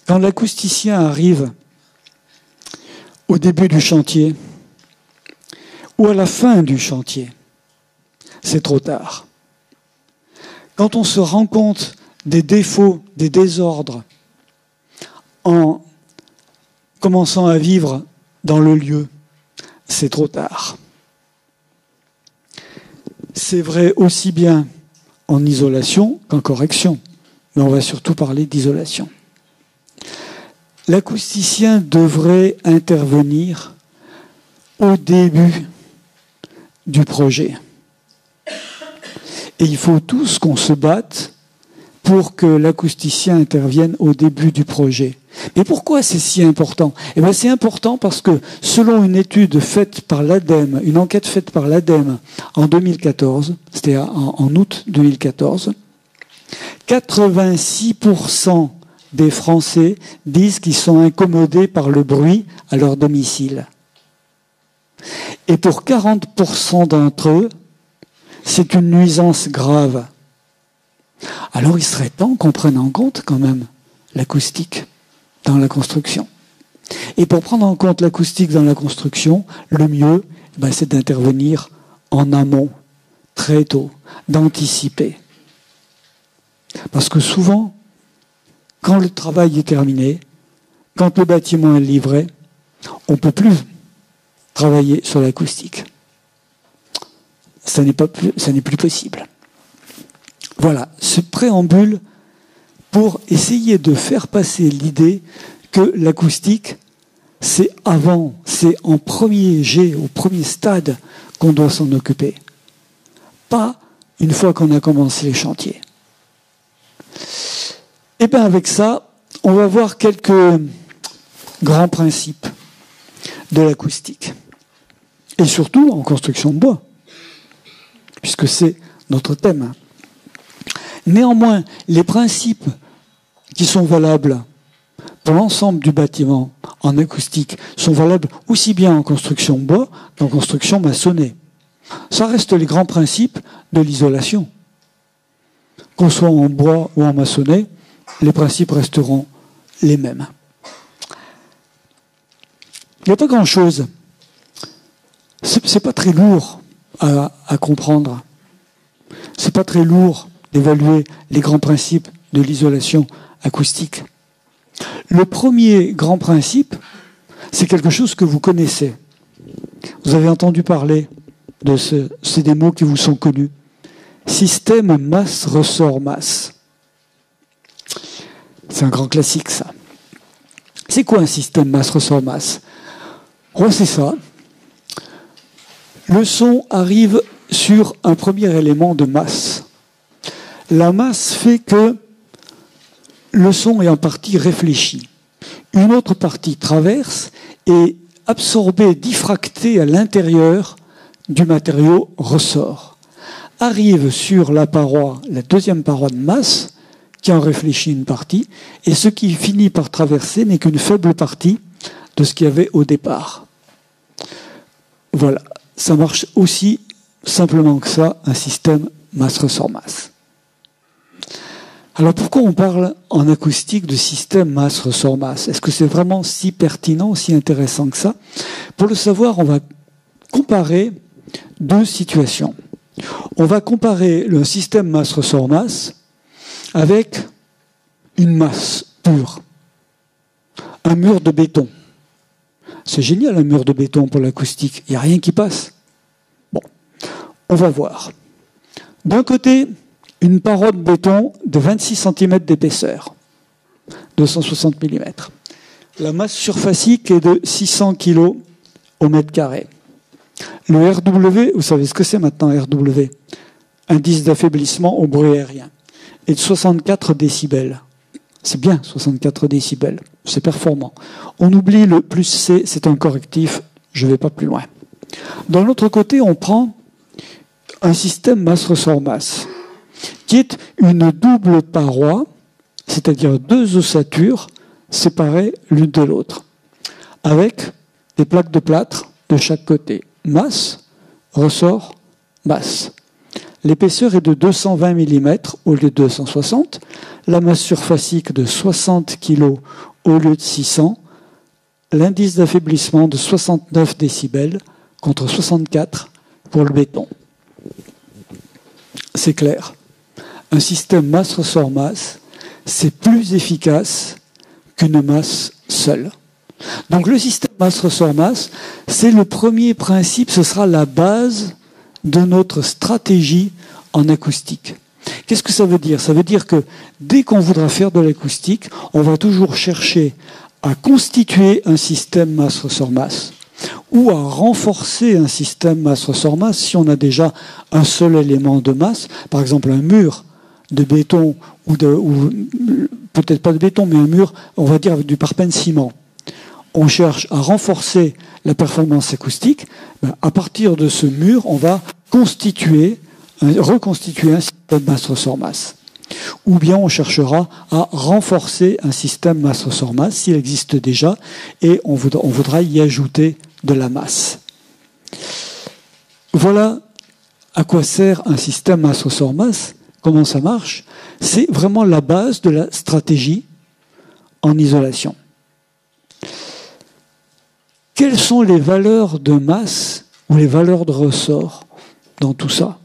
Quand l'acousticien arrive au début du chantier ou à la fin du chantier, c'est trop tard. Quand on se rend compte des défauts, des désordres, en commençant à vivre dans le lieu, c'est trop tard. C'est vrai aussi bien en isolation qu'en correction, mais on va surtout parler d'isolation. L'acousticien devrait intervenir au début du projet. Et il faut tous qu'on se batte pour que l'acousticien intervienne au début du projet. Et pourquoi c'est si important? Eh bien, c'est important parce que, selon une étude faite par l'ADEME, une enquête faite par l'ADEME en 2014, c'était en août 2014, 86% des Français disent qu'ils sont incommodés par le bruit à leur domicile. Et pour 40% d'entre eux, c'est une nuisance grave. Alors il serait temps qu'on prenne en compte quand même l'acoustique dans la construction. Et pour prendre en compte l'acoustique dans la construction, le mieux, c'est d'intervenir en amont, très tôt, d'anticiper. Parce que souvent, quand le travail est terminé, quand le bâtiment est livré, on ne peut plus travailler sur l'acoustique. Ça n'est plus possible. Voilà, ce préambule pour essayer de faire passer l'idée que l'acoustique, c'est avant, c'est en premier jet, au premier stade qu'on doit s'en occuper. Pas une fois qu'on a commencé les chantiers. Et bien avec ça, on va voir quelques grands principes de l'acoustique. Et surtout en construction de bois, puisque c'est notre thème. Néanmoins, les principes qui sont valables pour l'ensemble du bâtiment en acoustique sont valables aussi bien en construction bois qu'en construction maçonnée. Ça reste les grands principes de l'isolation. Qu'on soit en bois ou en maçonnée, les principes resteront les mêmes. Il n'y a pas grand-chose. C'est pas très lourd à comprendre. C'est pas très lourd d'évaluer les grands principes de l'isolation acoustique. Le premier grand principe, c'est quelque chose que vous connaissez. Vous avez entendu parler de c'est des mots qui vous sont connus. Système masse-ressort-masse. C'est un grand classique, ça. C'est quoi un système masse-ressort-masse? Oh, c'est ça. Le son arrive sur un premier élément de masse. La masse fait que le son est en partie réfléchi. Une autre partie traverse et absorbée, diffractée à l'intérieur du matériau ressort. Arrive sur la paroi, la deuxième paroi de masse, qui en réfléchit une partie, et ce qui finit par traverser n'est qu'une faible partie de ce qu'il y avait au départ. Voilà, ça marche aussi simplement que ça, un système masse-ressort-masse. Alors pourquoi on parle en acoustique de système masse-ressort-masse? Est-ce que c'est vraiment si pertinent, si intéressant que ça? Pour le savoir, on va comparer deux situations. On va comparer le système masse-ressort-masse avec une masse pure, un mur de béton. C'est génial un mur de béton pour l'acoustique, il n'y a rien qui passe. Bon, on va voir. D'un côté, une paroi de béton de 26 cm d'épaisseur, 260 mm. La masse surfacique est de 600 kg au mètre carré. Le RW, vous savez ce que c'est maintenant, RW? Indice d'affaiblissement au bruit aérien. Est de 64 décibels. C'est bien, 64 décibels. C'est performant. On oublie le plus C, c'est un correctif, je ne vais pas plus loin. D'un autre côté, on prend un système masse-ressort-masse, qui est une double paroi, c'est-à-dire deux ossatures séparées l'une de l'autre, avec des plaques de plâtre de chaque côté. Masse, ressort, masse. L'épaisseur est de 220 mm au lieu de 260, la masse surfacique de 60 kg au lieu de 600, l'indice d'affaiblissement de 69 décibels contre 64 pour le béton. C'est clair. Un système masse-ressort-masse, c'est plus efficace qu'une masse seule. Donc le système masse-ressort-masse, c'est le premier principe, ce sera la base de notre stratégie en acoustique. Qu'est-ce que ça veut dire? Ça veut dire que dès qu'on voudra faire de l'acoustique, on va toujours chercher à constituer un système masse-ressort-masse ou à renforcer un système masse-ressort-masse si on a déjà un seul élément de masse, par exemple un mur de béton ou peut-être pas de béton, mais un mur, on va dire avec du parpaing ciment. On cherche à renforcer la performance acoustique. À partir de ce mur, on va reconstituer un système masse-ressort-masse. Ou bien on cherchera à renforcer un système masse-ressort-masse s'il existe déjà et on voudra y ajouter de la masse. Voilà à quoi sert un système masse-ressort-masse, comment ça marche. C'est vraiment la base de la stratégie en isolation. Quelles sont les valeurs de masse ou les valeurs de ressort dans tout ça?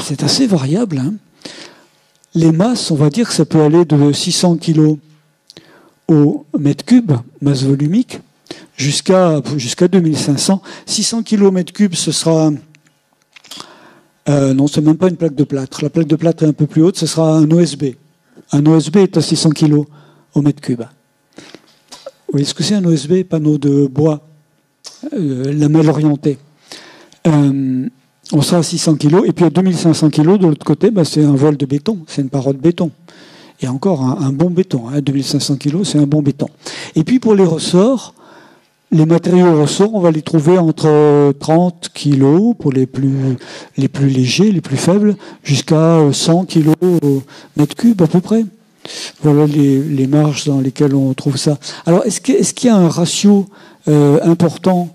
C'est assez variable. Les masses, on va dire que ça peut aller de 600 kg au mètre cube, masse volumique, jusqu'à 2500. 600 kg au mètre cube, ce sera... non, c'est même pas une plaque de plâtre. La plaque de plâtre est un peu plus haute, ce sera un OSB. Un OSB est à 600 kg au mètre cube. Vous voyez ce que c'est un OSB? Panneau de bois, lamelle orientée. On sera à 600 kg. Et puis à 2500 kg, de l'autre côté, c'est un voile de béton. C'est une paroi de béton. Et encore un bon béton. 2500 kg, c'est un bon béton. Et puis pour les ressorts, les matériaux ressorts, on va les trouver entre 30 kg pour les plus légers, les plus faibles, jusqu'à 100 kg au mètre cube à peu près. Voilà les marges dans lesquelles on trouve ça. Alors, est-ce qu'il y a un ratio important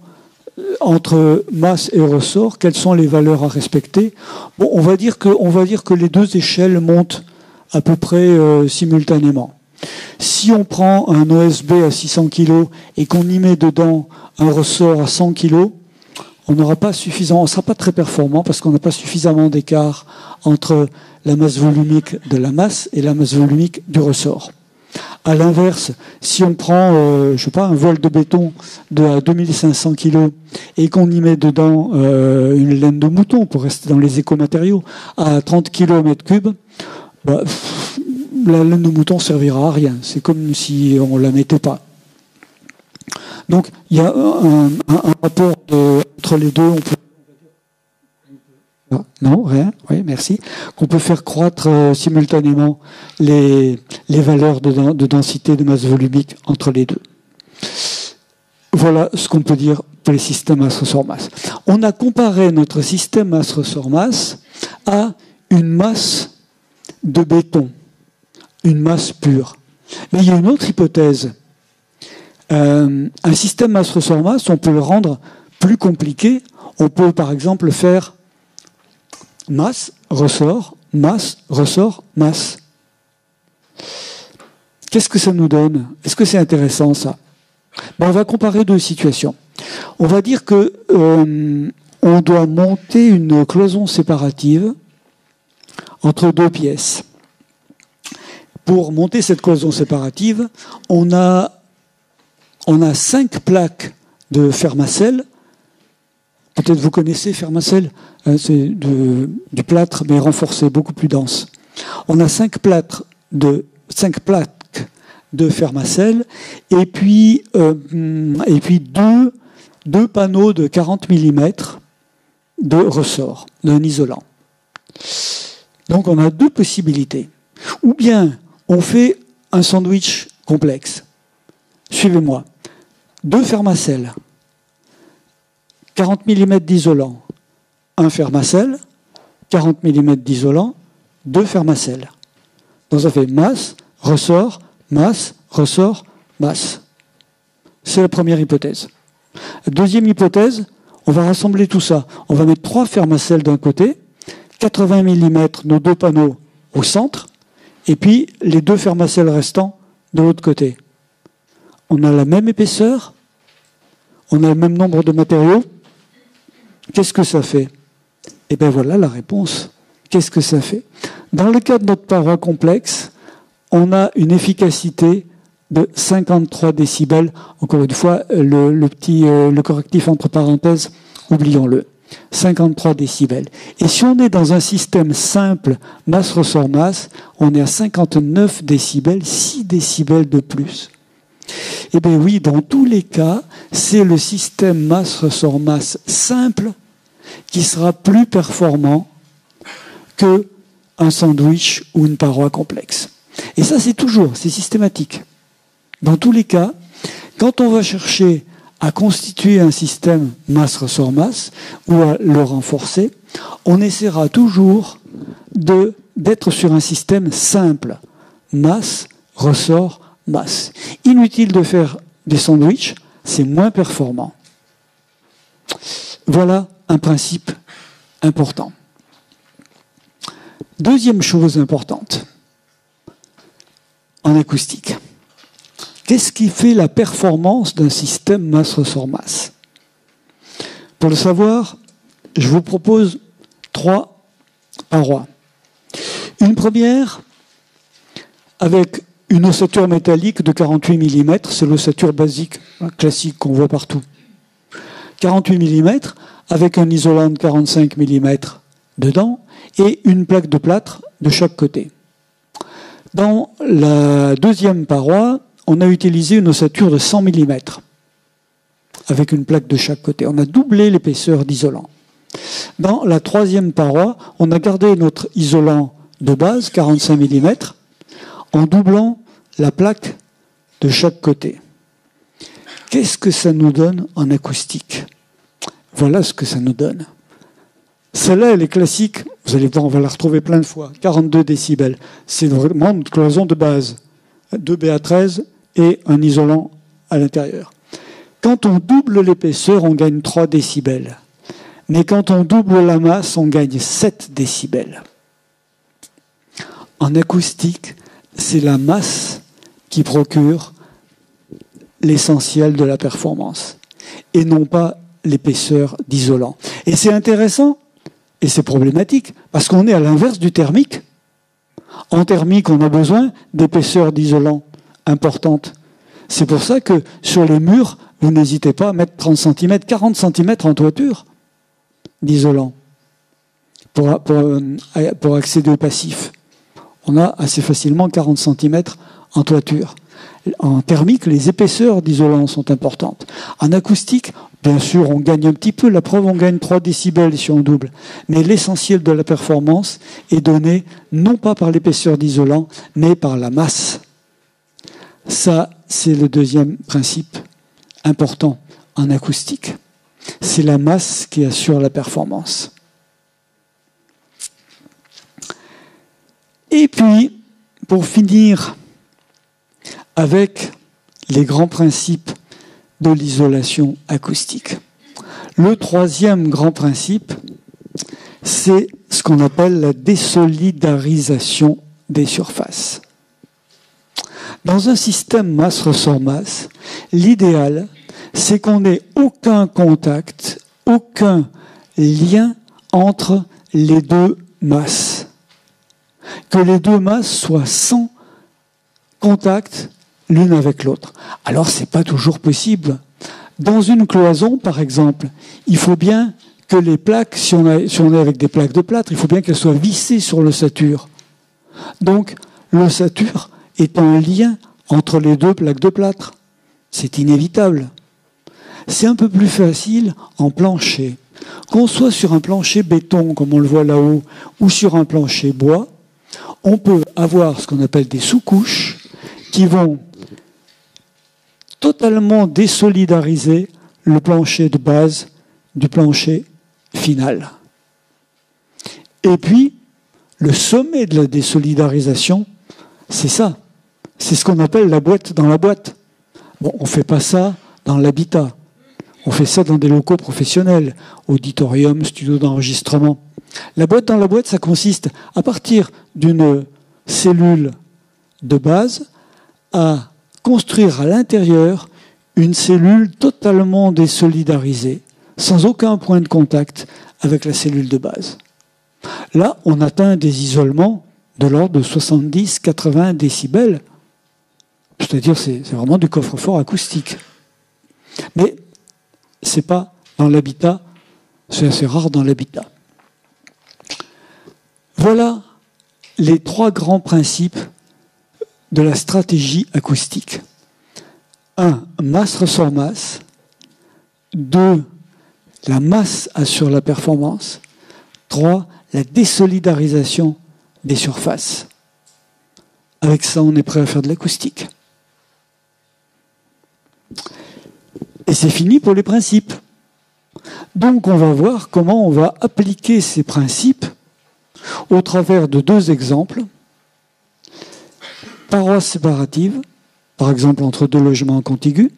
entre masse et ressort? Quelles sont les valeurs à respecter? Bon, on va dire que les deux échelles montent à peu près simultanément. Si on prend un OSB à 600 kg et qu'on y met dedans un ressort à 100 kg, on ne sera pas très performant parce qu'on n'a pas suffisamment d'écart entre la masse volumique de la masse et la masse volumique du ressort. À l'inverse, si on prend, un voile de béton à 2500 kg et qu'on y met dedans une laine de mouton, pour rester dans les écomatériaux, à 30 kg mètre cube, la laine de mouton servira à rien. C'est comme si on la mettait pas. Donc, il y a un rapport entre les deux. Non, rien. Oui, merci. Qu'on peut faire croître simultanément les valeurs de densité de masse volumique entre les deux. Voilà ce qu'on peut dire pour les systèmes masse-ressort-masse. On a comparé notre système masse-ressort-masse à une masse de béton, une masse pure. Mais il y a une autre hypothèse. Un système masse-ressort-masse, on peut le rendre plus compliqué. On peut, par exemple, faire masse, ressort, masse. Qu'est-ce que ça nous donne? Est-ce que c'est intéressant, ça? On va comparer deux situations. On va dire que on doit monter une cloison séparative entre deux pièces. Pour monter cette cloison séparative, on a 5 plaques de fermacelle. Peut-être vous connaissez fermacelle, c'est du plâtre mais renforcé, beaucoup plus dense. On a 5 plaques de fermacelle et puis deux panneaux de 40 mm de ressort, d'un isolant. Donc on a deux possibilités. Ou bien on fait un sandwich complexe. Suivez-moi. 2 fermacelles, 40 mm d'isolant, un fermacelle, 40 mm d'isolant, 2 fermacelles. Donc ça fait masse, ressort, masse, ressort, masse. C'est la première hypothèse. La deuxième hypothèse, on va rassembler tout ça. On va mettre 3 fermacelles d'un côté, 80 mm nos 2 panneaux au centre, et puis les 2 fermacelles restants de l'autre côté. On a la même épaisseur, on a le même nombre de matériaux. Qu'est-ce que ça fait? Eh bien voilà la réponse. Qu'est-ce que ça fait? Dans le cas de notre paroi complexe, on a une efficacité de 53 décibels. Encore une fois, le correctif entre parenthèses, oublions-le. 53 décibels. Et si on est dans un système simple, masse-ressort-masse, on est à 59 décibels, 6 décibels de plus. Eh bien oui, dans tous les cas, c'est le système masse-ressort-masse simple qui sera plus performant qu'un sandwich ou une paroi complexe. Et ça, c'est systématique. Dans tous les cas, quand on va chercher à constituer un système masse-ressort-masse ou à le renforcer, on essaiera toujours d'être sur un système simple. Masse, ressort, masse. Inutile de faire des sandwichs, c'est moins performant. Voilà un principe important. Deuxième chose importante en acoustique. Qu'est-ce qui fait la performance d'un système masse-ressort-masse? Pour le savoir, je vous propose 3 parois. Une première avec une ossature métallique de 48 mm, c'est l'ossature basique, classique qu'on voit partout. 48 mm avec un isolant de 45 mm dedans et une plaque de plâtre de chaque côté. Dans la deuxième paroi, on a utilisé une ossature de 100 mm avec une plaque de chaque côté. On a doublé l'épaisseur d'isolant. Dans la troisième paroi, on a gardé notre isolant de base, 45 mm, en doublant la plaque de chaque côté. Qu'est-ce que ça nous donne en acoustique? Voilà ce que ça nous donne. Celle-là, elle est classique. Vous allez voir, on va la retrouver plein de fois. 42 décibels. C'est vraiment une cloison de base. 2 BA13 et un isolant à l'intérieur. Quand on double l'épaisseur, on gagne 3 décibels. Mais quand on double la masse, on gagne 7 décibels. En acoustique, c'est la masse qui procure l'essentiel de la performance et non pas l'épaisseur d'isolant. Et c'est intéressant et c'est problématique parce qu'on est à l'inverse du thermique. En thermique, on a besoin d'épaisseur d'isolant importante. C'est pour ça que sur les murs, vous n'hésitez pas à mettre 30 cm, 40 cm en toiture d'isolant pour accéder au passif. On a assez facilement 40 cm en toiture. En thermique, les épaisseurs d'isolant sont importantes. En acoustique, bien sûr, on gagne un petit peu. La preuve, on gagne 3 décibels si on double. Mais l'essentiel de la performance est donné non pas par l'épaisseur d'isolant, mais par la masse. Ça, c'est le deuxième principe important en acoustique. C'est la masse qui assure la performance. Et puis, pour finir avec les grands principes de l'isolation acoustique. Le troisième grand principe, c'est ce qu'on appelle la désolidarisation des surfaces. Dans un système masse-ressort-masse, l'idéal, c'est qu'on n'ait aucun contact, aucun lien entre les deux masses. Que les deux masses soient sans contact l'une avec l'autre. Alors, ce n'est pas toujours possible. Dans une cloison, par exemple, il faut bien que les plaques, si on est avec des plaques de plâtre, il faut bien qu'elles soient vissées sur l'ossature. Donc, l'ossature est un lien entre les deux plaques de plâtre. C'est inévitable. C'est un peu plus facile en plancher. Qu'on soit sur un plancher béton, comme on le voit là-haut, ou sur un plancher bois, on peut avoir ce qu'on appelle des sous-couches qui vont totalement désolidariser le plancher de base du plancher final. Et puis, le sommet de la désolidarisation, c'est ça. C'est ce qu'on appelle la boîte dans la boîte. Bon, on ne fait pas ça dans l'habitat. On fait ça dans des locaux professionnels, auditorium, studio d'enregistrement. La boîte dans la boîte, ça consiste à partir d'une cellule de base à construire à l'intérieur une cellule totalement désolidarisée, sans aucun point de contact avec la cellule de base. Là, on atteint des isolements de l'ordre de 70-80 décibels. C'est-à-dire, c'est vraiment du coffre-fort acoustique. Mais c'est pas dans l'habitat, c'est assez rare dans l'habitat. Voilà les 3 grands principes de la stratégie acoustique. 1. Masse ressort masse. 2. La masse assure la performance. 3. La désolidarisation des surfaces. Avec ça, on est prêt à faire de l'acoustique. Et c'est fini pour les principes. Donc on va voir comment on va appliquer ces principes au travers de 2 exemples. Paroisse séparative, par exemple entre 2 logements contigus,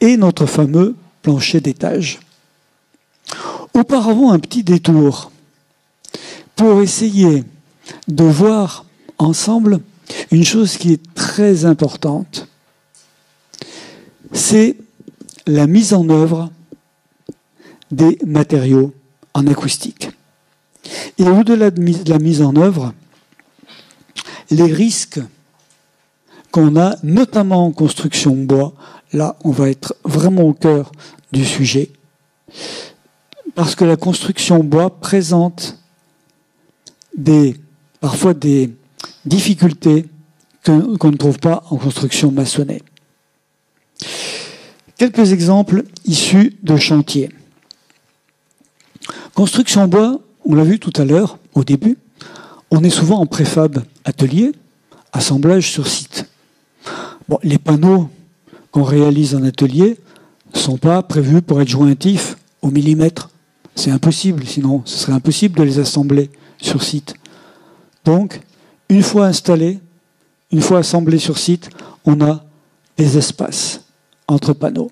et notre fameux plancher d'étage. Auparavant, un petit détour pour essayer de voir ensemble une chose qui est très importante. C'est la mise en œuvre des matériaux en acoustique. Et au-delà de la mise en œuvre, les risques qu'on a, notamment en construction bois, là on va être vraiment au cœur du sujet, parce que la construction bois présente parfois des difficultés qu'on ne trouve pas en construction maçonnée. Quelques exemples issus de chantiers. Construction en bois, on l'a vu tout à l'heure, au début, on est souvent en préfab atelier, assemblage sur site. Bon, les panneaux qu'on réalise en atelier ne sont pas prévus pour être jointifs au millimètre. C'est impossible, sinon ce serait impossible de les assembler sur site. Donc, une fois installés, une fois assemblés sur site, on a des espaces entre panneaux.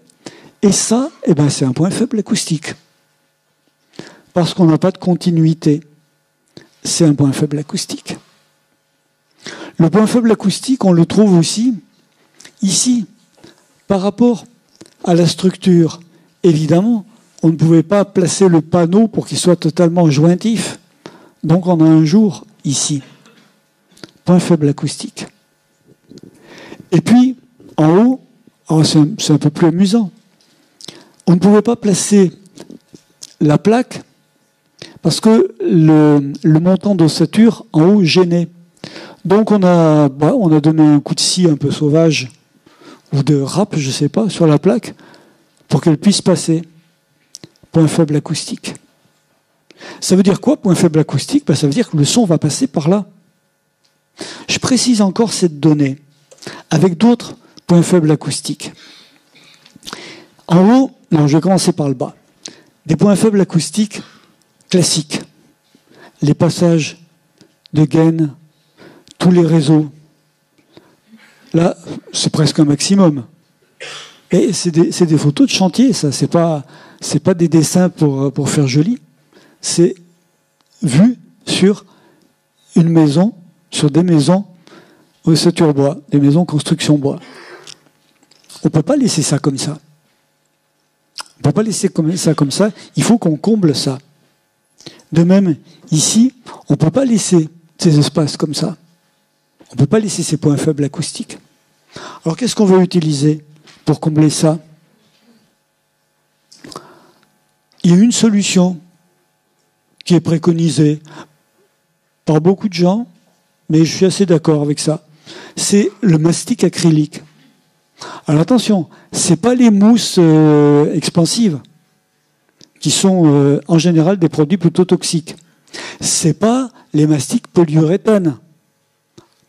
Et ça, eh ben, c'est un point faible acoustique. Parce qu'on n'a pas de continuité. C'est un point faible acoustique. Le point faible acoustique, on le trouve aussi ici, par rapport à la structure. Évidemment, on ne pouvait pas placer le panneau pour qu'il soit totalement jointif. Donc on a un jour ici. Point faible acoustique. Et puis, en haut, c'est un peu plus amusant. On ne pouvait pas placer la plaque parce que le montant d'ossature en haut gênait. Donc on a donné un coup de scie un peu sauvage ou de râpe, je ne sais pas, sur la plaque pour qu'elle puisse passer. Point faible acoustique. Ça veut dire quoi, point faible acoustique? Ça veut dire que le son va passer par là. Je précise encore cette donnée avec d'autres points faibles acoustiques. En haut, non, je vais commencer par le bas. Des points faibles acoustiques classiques. Les passages de gaines, tous les réseaux. Là, c'est presque un maximum. Et c'est des photos de chantier, ça. C'est pas des dessins pour faire joli. C'est vu sur une maison, sur des maisons ossature bois, des maisons construction bois. On ne peut pas laisser ça comme ça. On ne peut pas laisser ça comme ça. Il faut qu'on comble ça. De même, ici, on ne peut pas laisser ces espaces comme ça. On ne peut pas laisser ces points faibles acoustiques. Alors, qu'est-ce qu'on veut utiliser pour combler ça? Il y a une solution qui est préconisée par beaucoup de gens, mais je suis assez d'accord avec ça. C'est le mastic acrylique. Alors attention, ce n'est pas les mousses expansives, qui sont en général des produits plutôt toxiques. Ce n'est pas les mastiques polyuréthane,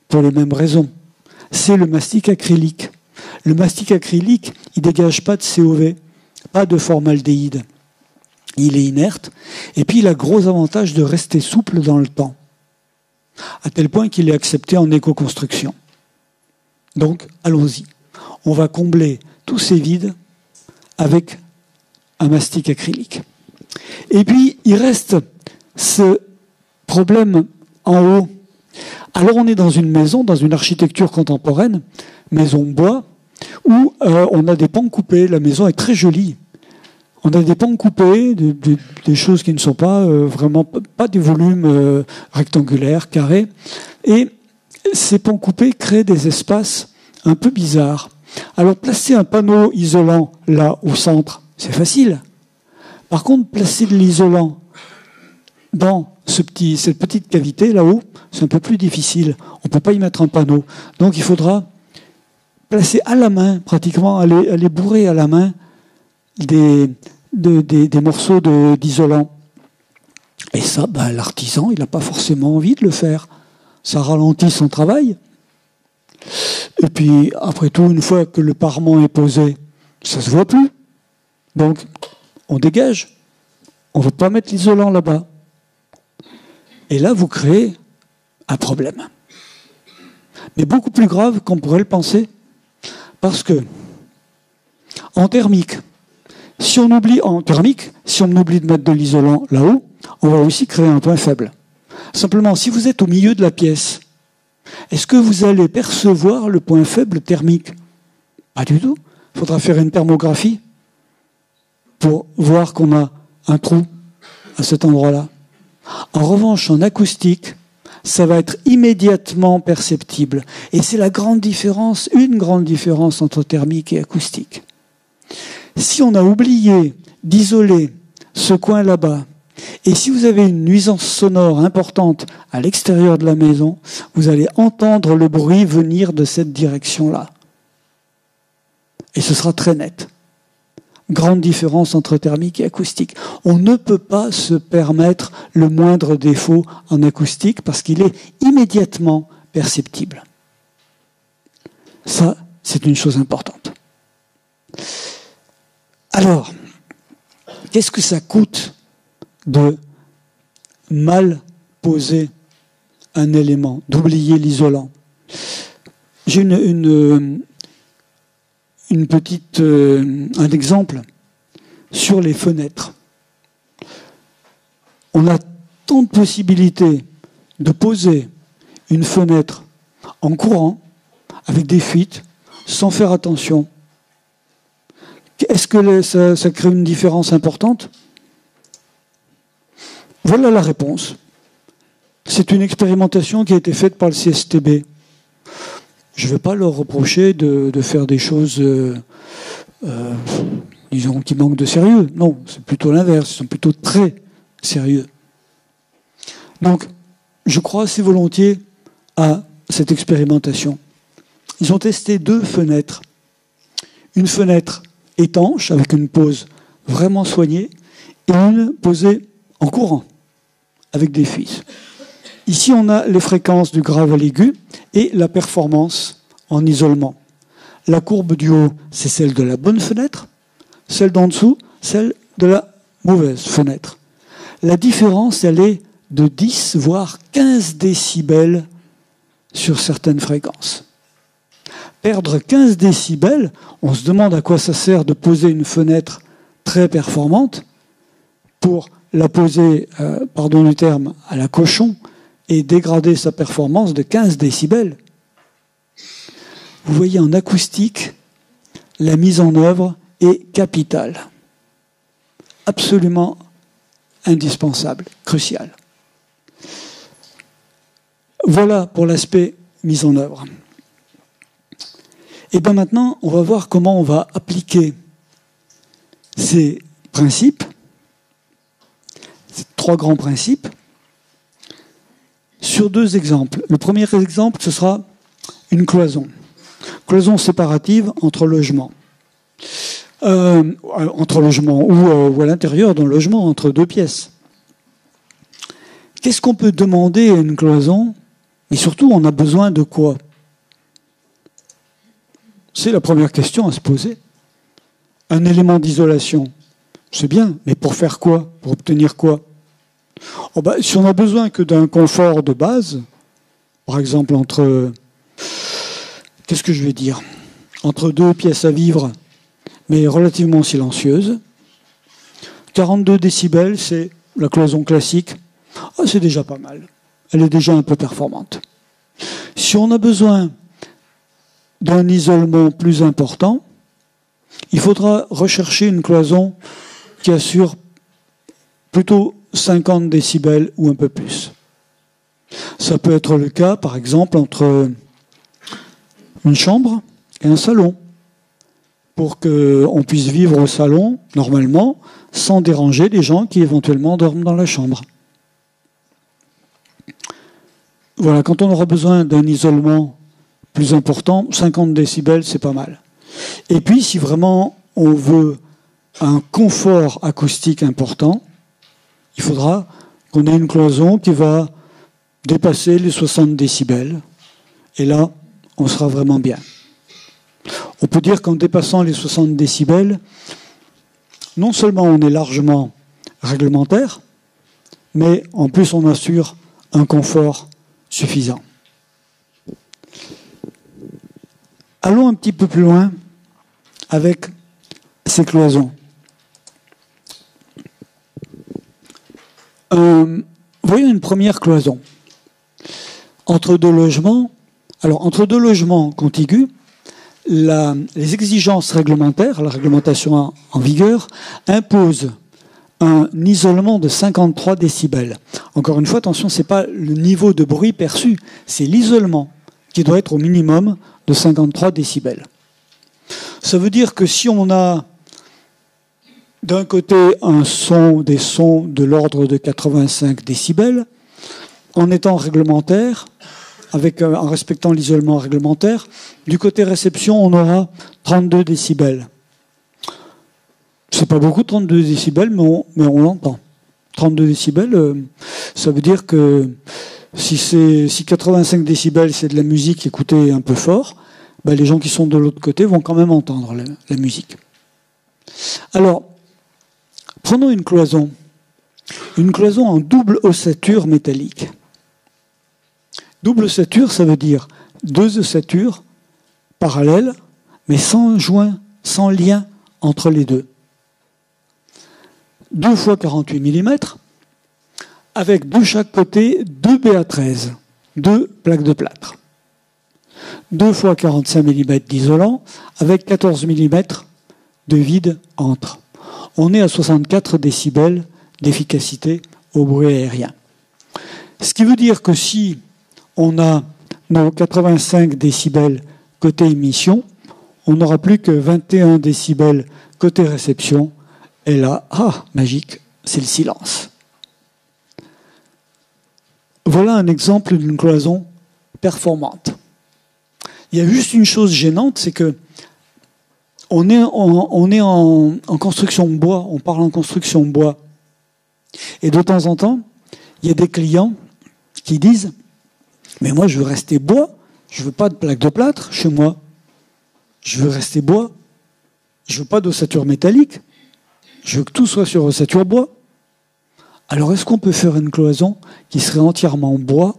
pour les mêmes raisons. C'est le mastic acrylique. Le mastic acrylique, il ne dégage pas de COV, pas de formaldéhyde. Il est inerte, et puis il a gros avantage de rester souple dans le temps, à tel point qu'il est accepté en éco-construction. Donc, allons-y. On va combler tous ces vides avec un mastic acrylique. Et puis, il reste ce problème en haut. Alors, on est dans une maison, dans une architecture contemporaine, maison bois, où on a des pans coupés. La maison est très jolie. On a des pans coupés, des choses qui ne sont pas vraiment pas des volumes rectangulaires, carrés. Et ces pans coupés créent des espaces un peu bizarres. Alors, placer un panneau isolant là, au centre, c'est facile. Par contre, placer de l'isolant dans cette petite cavité là-haut, c'est un peu plus difficile. On ne peut pas y mettre un panneau. Donc, il faudra placer à la main, pratiquement, aller bourrer à la main des morceaux d'isolant. Et ça, l'artisan, il n'a pas forcément envie de le faire. Ça ralentit son travail. Et puis, après tout, une fois que le parement est posé, ça ne se voit plus. Donc, on dégage. On ne veut pas mettre l'isolant là-bas. Et là, vous créez un problème. Mais beaucoup plus grave qu'on pourrait le penser. Parce que, en thermique, si on oublie de mettre de l'isolant là-haut, on va aussi créer un point faible. Simplement, si vous êtes au milieu de la pièce, est-ce que vous allez percevoir le point faible thermique? Pas du tout. Il faudra faire une thermographie pour voir qu'on a un trou à cet endroit-là. En revanche, en acoustique, ça va être immédiatement perceptible. Et c'est la grande différence, une grande différence entre thermique et acoustique. Si on a oublié d'isoler ce coin là-bas, et si vous avez une nuisance sonore importante à l'extérieur de la maison, vous allez entendre le bruit venir de cette direction-là. Et ce sera très net. grande différence entre thermique et acoustique. On ne peut pas se permettre le moindre défaut en acoustique parce qu'il est immédiatement perceptible. Ça, c'est une chose importante. Alors, qu'est-ce que ça coûte de mal poser un élément, d'oublier l'isolant? J'ai un exemple sur les fenêtres. On a tant de possibilités de poser une fenêtre en courant, avec des fuites, sans faire attention. Est-ce que ça crée une différence importante? Voilà la réponse. C'est une expérimentation qui a été faite par le CSTB. Je ne vais pas leur reprocher de faire des choses, disons, qui manquent de sérieux. Non, c'est plutôt l'inverse. Ils sont plutôt très sérieux. Donc, je crois assez volontiers à cette expérimentation. Ils ont testé 2 fenêtres. Une fenêtre étanche, avec une pose vraiment soignée, et une posée en courant, avec des fils. Ici, on a les fréquences du grave à l'aigu et la performance en isolement. La courbe du haut, c'est celle de la bonne fenêtre, celle d'en dessous, celle de la mauvaise fenêtre. La différence, elle est de 10, voire 15 décibels sur certaines fréquences. Perdre 15 décibels, on se demande à quoi ça sert de poser une fenêtre très performante pour la poser, pardon du terme, à la cochon et dégrader sa performance de 15 décibels. Vous voyez, en acoustique, la mise en œuvre est capitale. Absolument indispensable, cruciale. Voilà pour l'aspect mise en œuvre. Et bien maintenant, on va voir comment on va appliquer ces principes, ces 3 grands principes, sur 2 exemples. Le premier exemple, ce sera une cloison. Cloison séparative entre logements. Entre logements ou à l'intérieur d'un logement, entre 2 pièces. Qu'est-ce qu'on peut demander à une cloison? Et surtout, on a besoin de quoi? C'est la première question à se poser. Un élément d'isolation, c'est bien, mais pour faire quoi? Pour obtenir quoi? Si on a besoin que d'un confort de base, par exemple entre, qu'est-ce que je vais dire, entre 2 pièces à vivre, mais relativement silencieuses, 42 décibels, c'est la cloison classique. C'est déjà pas mal. Elle est déjà un peu performante. Si on a besoin d'un isolement plus important, il faudra rechercher une cloison qui assure plutôt 50 décibels ou un peu plus. Ça peut être le cas, par exemple, entre une chambre et un salon, pour qu'on puisse vivre au salon, normalement, sans déranger les gens qui éventuellement dorment dans la chambre. Voilà, quand on aura besoin d'un isolement plus important, 50 décibels, c'est pas mal. Et puis, si vraiment on veut un confort acoustique important, il faudra qu'on ait une cloison qui va dépasser les 60 décibels. Et là, on sera vraiment bien. On peut dire qu'en dépassant les 60 décibels, non seulement on est largement réglementaire, mais en plus on assure un confort suffisant. Allons un petit peu plus loin avec ces cloisons. Voyons une première cloison. Entre 2 logements, alors entre 2 logements contigus, les exigences réglementaires, la réglementation en vigueur, imposent un isolement de 53 décibels. Encore une fois, attention, ce n'est pas le niveau de bruit perçu, c'est l'isolement qui doit être au minimum de 53 décibels. Ça veut dire que si on a d'un côté des sons de l'ordre de 85 décibels, en étant réglementaire, en respectant l'isolement réglementaire, du côté réception, on aura 32 décibels. C'est pas beaucoup, 32 décibels, mais on l'entend. 32 décibels, ça veut dire que si 85 décibels, c'est de la musique écoutée un peu fort, ben les gens qui sont de l'autre côté vont quand même entendre la musique. Alors, prenons une cloison en double ossature métallique. Double ossature, ça veut dire 2 ossatures parallèles, mais sans joint, sans lien entre les deux. 2 fois 48 mm, avec de chaque côté 2 BA13, 2 plaques de plâtre. 2 fois 45 mm d'isolant, avec 14 mm de vide entre. On est à 64 décibels d'efficacité au bruit aérien. Ce qui veut dire que si on a nos 85 décibels côté émission, on n'aura plus que 21 décibels côté réception. Et là, magique, c'est le silence. Voilà un exemple d'une cloison performante. Il y a juste une chose gênante, c'est que on est en construction bois, on parle en construction bois. Et de temps en temps, il y a des clients qui disent « Mais moi, je veux rester bois, je veux pas de plaque de plâtre chez moi. Je veux rester bois, je veux pas d'ossature métallique. Je veux que tout soit sur ossature bois. Alors, est-ce qu'on peut faire une cloison qui serait entièrement en bois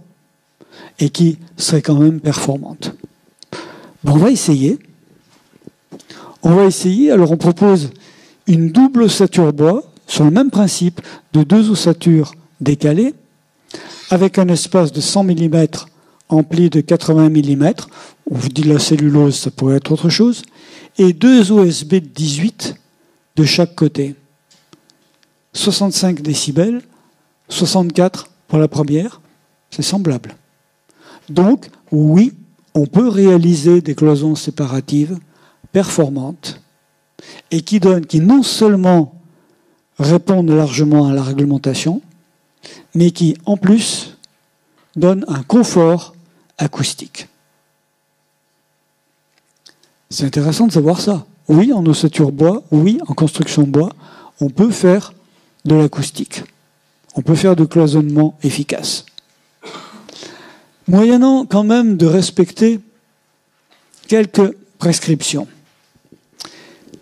et qui serait quand même performante? On va essayer. Alors on propose une double ossature bois sur le même principe de 2 ossatures décalées avec un espace de 100 mm ampli de 80 mm. On vous dit la cellulose, ça pourrait être autre chose. Et 2 OSB de 18 de chaque côté. 65 décibels, 64 pour la première, c'est semblable. Donc, oui, on peut réaliser des cloisons séparatives performantes et qui non seulement répondent largement à la réglementation, mais qui, en plus, donnent un confort acoustique. C'est intéressant de savoir ça. Oui, en ossature bois, oui, en construction bois, on peut faire de l'acoustique. On peut faire de cloisonnement efficace. Moyennant quand même de respecter quelques prescriptions.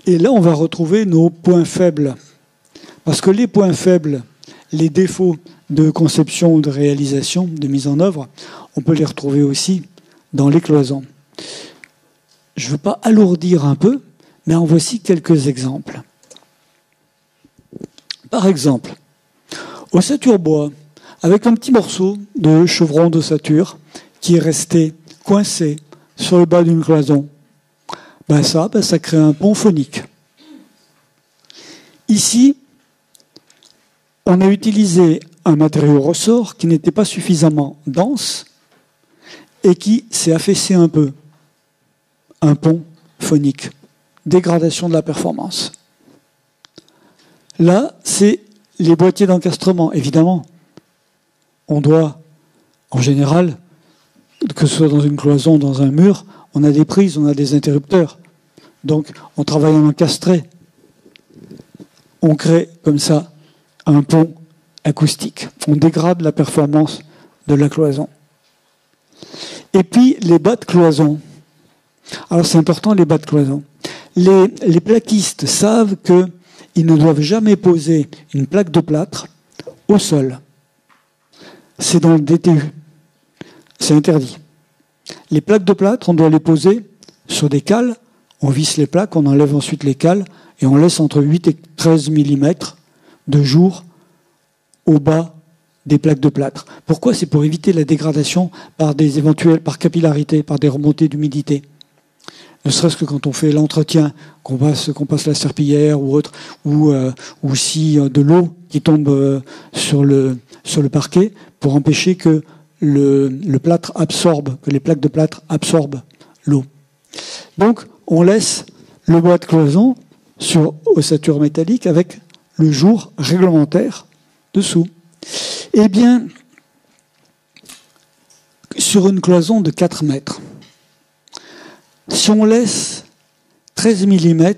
Et là, on va retrouver nos points faibles. Parce que les points faibles, les défauts de conception ou de réalisation, de mise en œuvre, on peut les retrouver aussi dans les cloisons. Je ne veux pas alourdir un peu, mais en voici quelques exemples. Par exemple, ossature bois, avec un petit morceau de chevron d'ossature qui est resté coincé sur le bas d'une cloison. Ça crée un pont phonique. Ici, on a utilisé un matériau ressort qui n'était pas suffisamment dense et qui s'est affaissé un peu. Un pont phonique. Dégradation de la performance. Là, c'est les boîtiers d'encastrement, évidemment. On doit, en général, que ce soit dans une cloison, dans un mur, on a des prises, on a des interrupteurs. Donc, on travaille en encastré. On crée comme ça un pont acoustique. On dégrade la performance de la cloison. Et puis, les bas de cloison. Alors, c'est important, les bas de cloison. Les plaquistes savent qu'ils ne doivent jamais poser une plaque de plâtre au sol. C'est dans le DTU. C'est interdit. Les plaques de plâtre, on doit les poser sur des cales. On visse les plaques, on enlève ensuite les cales et on laisse entre 8 et 13 mm de jour au bas des plaques de plâtre. Pourquoi? C'est pour éviter la dégradation par capillarité, par des remontées d'humidité. Ne serait-ce que quand on fait l'entretien, qu'on passe la serpillière ou autre, ou si de l'eau qui tombe sur le parquet, pour empêcher que le plâtre absorbe, que les plaques de plâtre absorbent l'eau. Donc, on laisse le bois de cloison sur ossature métallique avec le jour réglementaire dessous. Eh bien, sur une cloison de 4 mètres, si on laisse 13 mm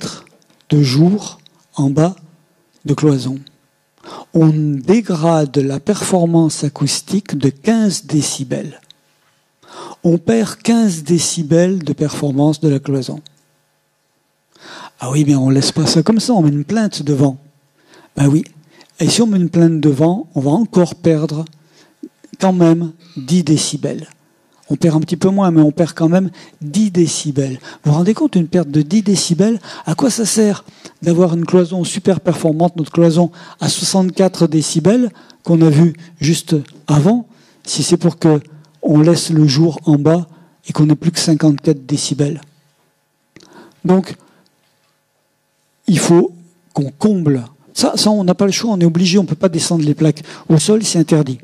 de jour en bas de cloison. On dégrade la performance acoustique de 15 décibels. On perd 15 décibels de performance de la cloison. Ah oui, mais on ne laisse pas ça comme ça, on met une plainte devant. Ben oui. Et si on met une plainte devant, on va encore perdre quand même 10 décibels. On perd un petit peu moins, mais on perd quand même 10 décibels. Vous vous rendez compte, une perte de 10 décibels, à quoi ça sert d'avoir une cloison super performante, notre cloison à 64 décibels, qu'on a vu juste avant, si c'est pour qu'on laisse le jour en bas et qu'on n'ait plus que 54 décibels. Donc, il faut qu'on comble. Ça, on n'a pas le choix, on est obligé, on ne peut pas descendre les plaques au sol, c'est interdit.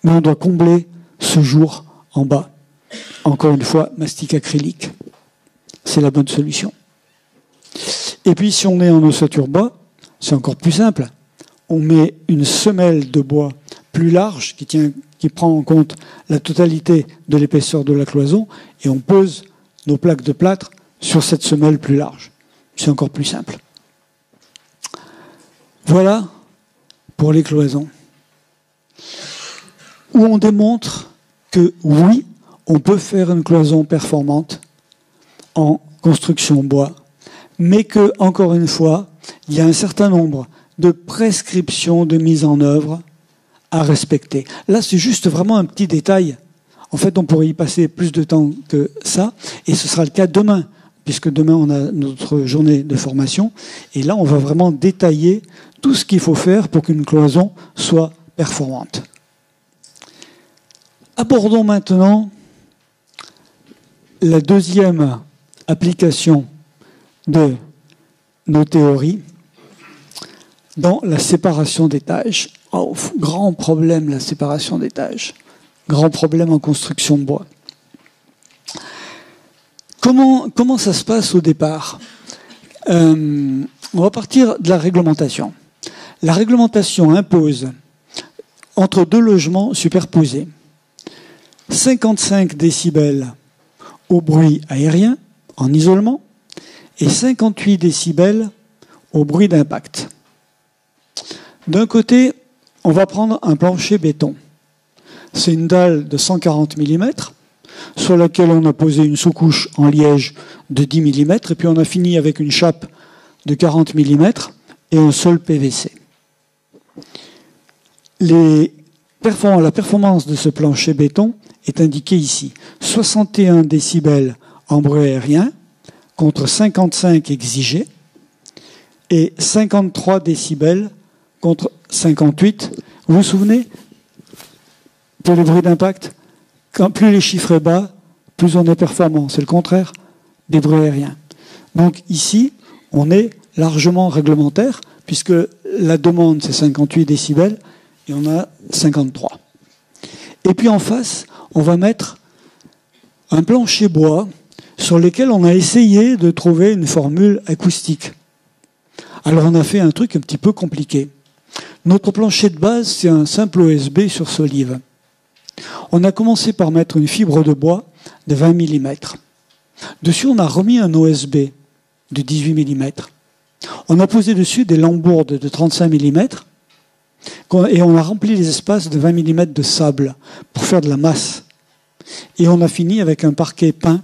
Mais on doit combler ce jour en bas. Encore une fois, mastic acrylique. C'est la bonne solution. Et puis, si on est en ossature bois, c'est encore plus simple. On met une semelle de bois plus large qui prend en compte la totalité de l'épaisseur de la cloison et on pose nos plaques de plâtre sur cette semelle plus large. C'est encore plus simple. Voilà pour les cloisons. Où on démontre que oui, on peut faire une cloison performante en construction bois, mais que, encore une fois, il y a un certain nombre de prescriptions de mise en œuvre à respecter. Là, c'est juste vraiment un petit détail. En fait, on pourrait y passer plus de temps que ça, et ce sera le cas demain, puisque demain, on a notre journée de formation, et là, on va vraiment détailler tout ce qu'il faut faire pour qu'une cloison soit performante. Abordons maintenant la deuxième application de nos théories dans la séparation d'étages. Oh, grand problème, la séparation d'étages. Grand problème en construction de bois. Comment ça se passe au départ ? On va partir de la réglementation. La réglementation impose, entre deux logements superposés, 55 décibels au bruit aérien, en isolement, et 58 décibels au bruit d'impact. D'un côté, on va prendre un plancher béton. C'est une dalle de 140 mm, sur laquelle on a posé une sous-couche en liège de 10 mm, et puis on a fini avec une chape de 40 mm et un sol PVC. La performance de ce plancher béton est indiquée ici. 61 décibels en bruit aérien contre 55 exigés et 53 décibels contre 58. Vous vous souvenez, pour les bruits d'impact, plus les chiffres sont bas, plus on est performant. C'est le contraire des bruits aériens. Donc ici, on est largement réglementaire, puisque la demande, c'est 58 décibels, et on a 53. Et puis en face, on va mettre un plancher bois sur lequel on a essayé de trouver une formule acoustique. Alors on a fait un truc un petit peu compliqué. Notre plancher de base, c'est un simple OSB sur solive. On a commencé par mettre une fibre de bois de 20 mm. Dessus, on a remis un OSB de 18 mm. On a posé dessus des lambourdes de 35 mm et on a rempli les espaces de 20 mm de sable pour faire de la masse. Et on a fini avec un parquet peint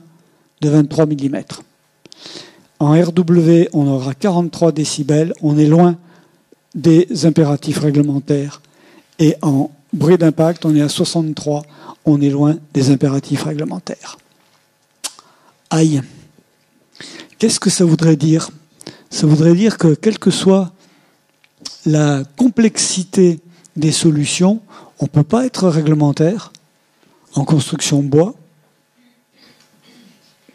de 23 mm. En RW, on aura 43 décibels. On est loin des impératifs réglementaires. Et en bruit d'impact, on est à 63. On est loin des impératifs réglementaires. Aïe. Qu'est-ce que ça voudrait dire ? Ça voudrait dire que, quelle que soit la complexité des solutions, on ne peut pas être réglementaire en construction bois.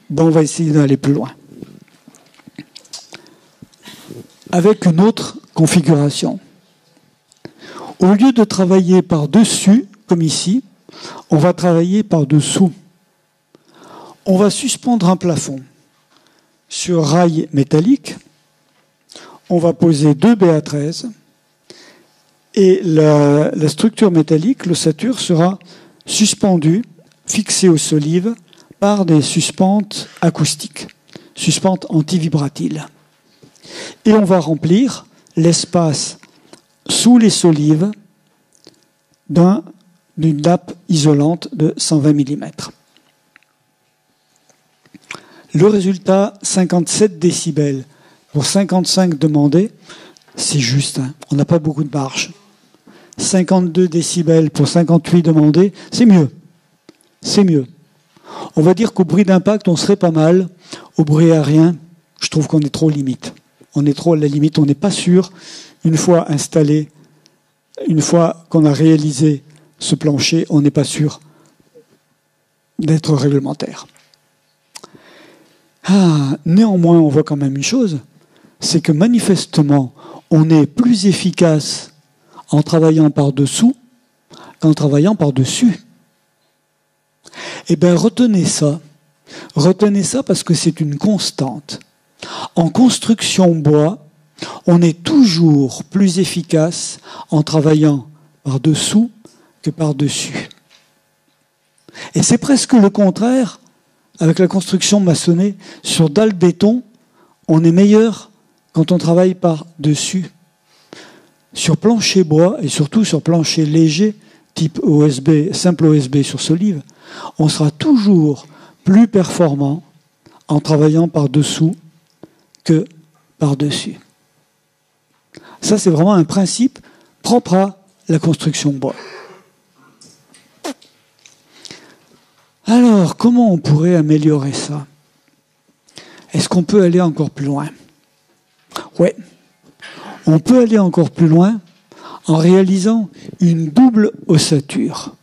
Ben, on va essayer d'aller plus loin. Avec une autre configuration. Au lieu de travailler par-dessus, comme ici, on va travailler par-dessous. On va suspendre un plafond sur rail métallique. On va poser 2 BA13 et la structure métallique, l'ossature, sera suspendue, fixée aux solives par des suspentes acoustiques, suspentes antivibratiles. Et on va remplir l'espace sous les solives d'une nappe isolante de 120 mm. Le résultat, 57 décibels pour 55 demandés, c'est juste, hein, on n'a pas beaucoup de marge. 52 décibels pour 58 demandés, c'est mieux. C'est mieux. On va dire qu'au bruit d'impact, on serait pas mal. Au bruit aérien, je trouve qu'on est trop limite. On est trop à la limite, on n'est pas sûr, une fois installé, une fois qu'on a réalisé ce plancher, on n'est pas sûr d'être réglementaire. Néanmoins, on voit quand même une chose, c'est que manifestement, on est plus efficace en travaillant par-dessous qu'en travaillant par-dessus. Eh bien, retenez ça parce que c'est une constante. En construction bois, on est toujours plus efficace en travaillant par-dessous que par-dessus. Et c'est presque le contraire avec la construction maçonnée. Sur dalle béton, on est meilleur quand on travaille par-dessus. Sur plancher bois, et surtout sur plancher léger, type OSB, simple OSB sur solive, on sera toujours plus performant en travaillant par-dessous que par-dessus. Ça, c'est vraiment un principe propre à la construction bois. Alors, comment on pourrait améliorer ça? Est-ce qu'on peut aller encore plus loin? Oui. On peut aller encore plus loin en réalisant une double ossature.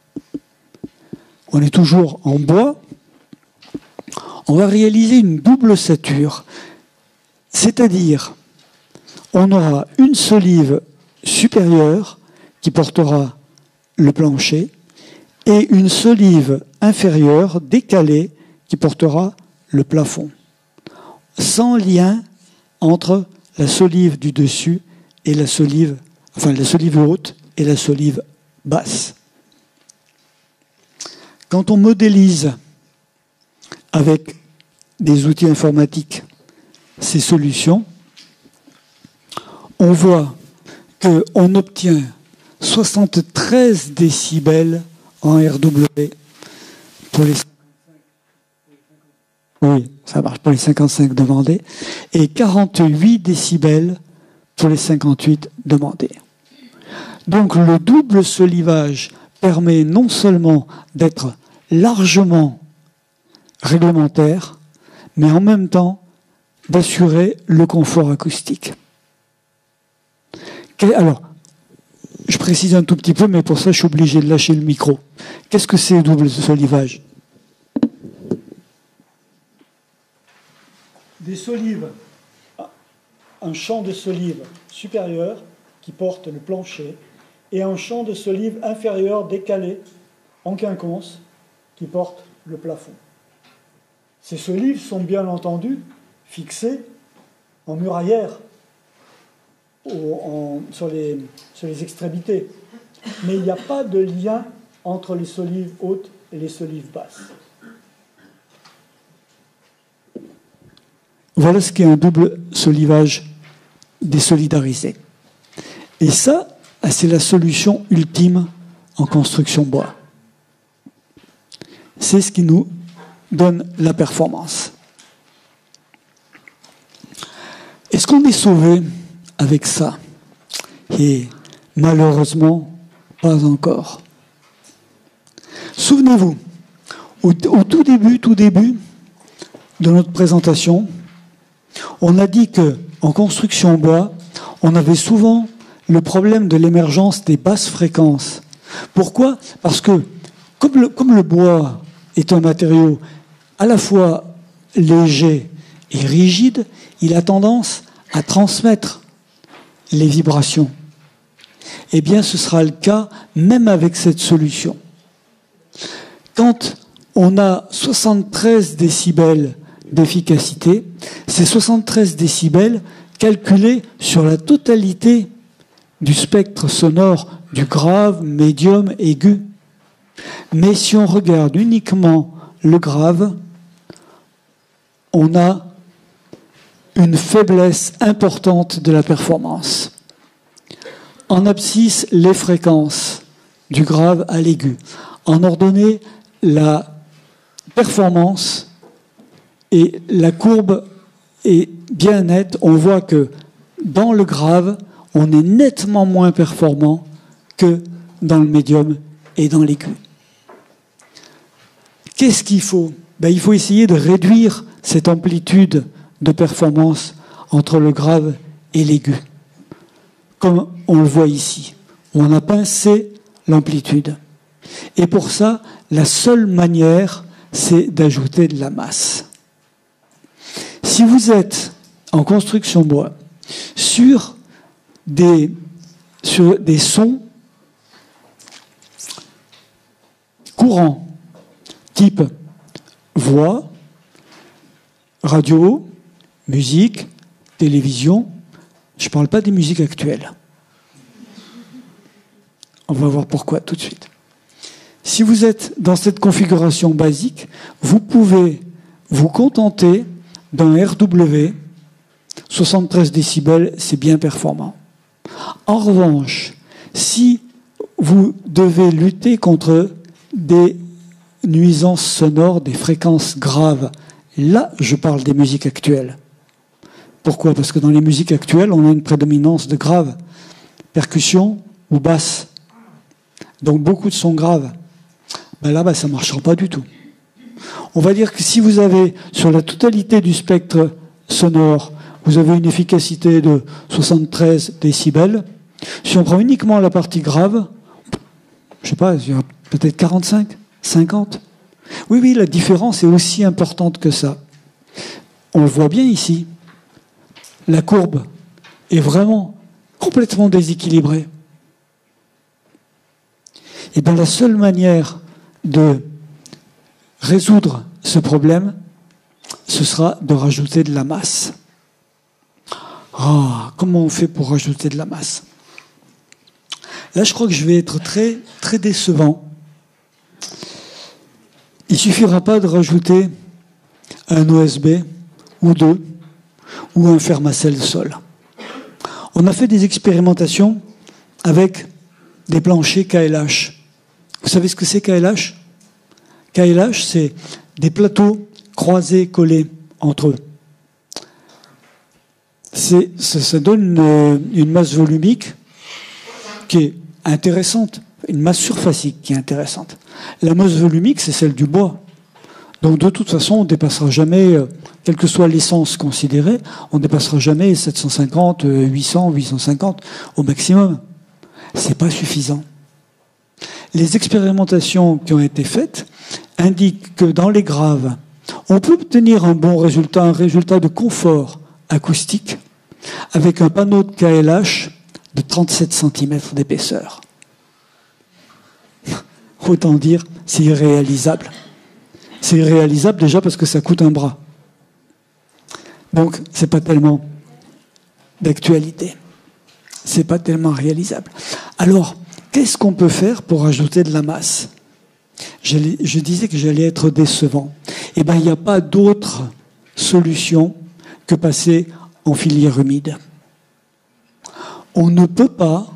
On est toujours en bois. On va réaliser une double ossature. C'est-à-dire, on aura une solive supérieure qui portera le plancher et une solive inférieure décalée qui portera le plafond. Sans lien entre la solive du dessus et la solive haute et la solive basse. Quand on modélise avec des outils informatiques ces solutions, on voit qu'on obtient 73 décibels en RW pour les 55 demandés et 48 décibels pour les 58 demandés. Donc le double solivage permet non seulement d'être largement réglementaire, mais en même temps d'assurer le confort acoustique. Alors, je précise un tout petit peu, mais pour ça je suis obligé de lâcher le micro. Qu'est-ce que c'est le double solivage? Des solives, un champ de solive supérieur qui porte le plancher et un champ de solive inférieur décalé en quinconce qui porte le plafond. Ces solives sont bien entendu fixées en muraillère sur les extrémités, mais il n'y a pas de lien entre les solives hautes et les solives basses. Voilà ce qu'est un double solivage désolidarisé. Et ça, c'est la solution ultime en construction bois. C'est ce qui nous donne la performance. Est-ce qu'on est sauvé avec ça? Et malheureusement, pas encore. Souvenez-vous, au tout début de notre présentation, on a dit qu'en construction bois, on avait souvent le problème de l'émergence des basses fréquences. Pourquoi? Parce que, comme le bois est un matériau à la fois léger et rigide, il a tendance à transmettre les vibrations. Eh bien, ce sera le cas même avec cette solution. Quand on a 73 décibels d'efficacité, c'est 73 décibels calculés sur la totalité du spectre sonore du grave, médium, aigu. Mais si on regarde uniquement le grave, on a une faiblesse importante de la performance. En abscisse, les fréquences du grave à l'aigu. En ordonnée, la performance et la courbe est bien nette. On voit que dans le grave, on est nettement moins performant que dans le médium et dans l'aigu. Qu'est-ce qu'il faut? Il faut essayer de réduire cette amplitude de performance entre le grave et l'aigu. Comme on le voit ici. On a pincé l'amplitude. Et pour ça, la seule manière, c'est d'ajouter de la masse. Si vous êtes en construction bois sur des sons courants, type voix, radio, musique, télévision, je ne parle pas des musiques actuelles. On va voir pourquoi tout de suite. Si vous êtes dans cette configuration basique, vous pouvez vous contenter d'un RW, 73 décibels, c'est bien performant. En revanche, si vous devez lutter contre des nuisances sonores, des fréquences graves, là, je parle des musiques actuelles. Pourquoi? Parce que dans les musiques actuelles, on a une prédominance de graves, percussion ou basse. Donc beaucoup de sons graves. Là, ça ne marchera pas du tout. On va dire que si vous avez, sur la totalité du spectre sonore, vous avez une efficacité de 73 décibels. Si on prend uniquement la partie grave, je ne sais pas, il y aura peut-être 45, 50. Oui, la différence est aussi importante que ça. On le voit bien ici. La courbe est vraiment complètement déséquilibrée. Et bien la seule manière de résoudre ce problème, ce sera de rajouter de la masse. Comment on fait pour rajouter de la masse? Là, je crois que je vais être très, très décevant. Il ne suffira pas de rajouter un OSB ou deux ou un fermacelle sol. On a fait des expérimentations avec des planchers KLH. Vous savez ce que c'est KLH? KLH, c'est des plateaux croisés, collés entre eux. Ça donne une masse volumique qui est intéressante, une masse surfacique qui est intéressante. La masse volumique, c'est celle du bois. Donc de toute façon, on ne dépassera jamais, quelle que soit l'essence considérée, on ne dépassera jamais 750, 800, 850 au maximum. C'est pas suffisant. Les expérimentations qui ont été faites indiquent que dans les graves, on peut obtenir un bon résultat, un résultat de confort acoustique avec un panneau de KLH de 37 cm d'épaisseur. Autant dire, c'est irréalisable. C'est irréalisable déjà parce que ça coûte un bras. Donc, c'est pas tellement d'actualité. C'est pas tellement réalisable. Alors, qu'est-ce qu'on peut faire pour ajouter de la masse? Je disais que j'allais être décevant. Eh bien, il n'y a pas d'autre solution que passer en filière humide. On ne peut pas,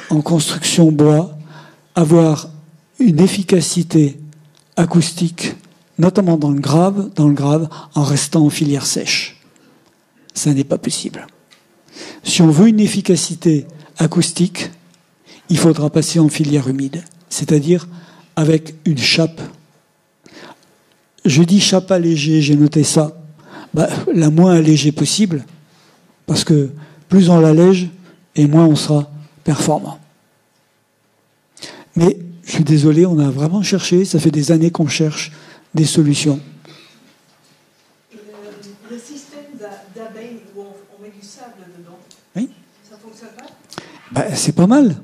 en construction bois, avoir une efficacité acoustique, notamment dans le grave, en restant en filière sèche. Ça n'est pas possible. Si on veut une efficacité acoustique, il faudra passer en filière humide, c'est-à-dire avec une chape. Je dis chape allégée, j'ai noté ça, la moins allégée possible, parce que plus on l'allège, et moins on sera performant. Mais je suis désolé, on a vraiment cherché, ça fait des années qu'on cherche des solutions. Le système d'abeilles où on met du sable dedans, oui. Ça fonctionne pas? C'est pas mal.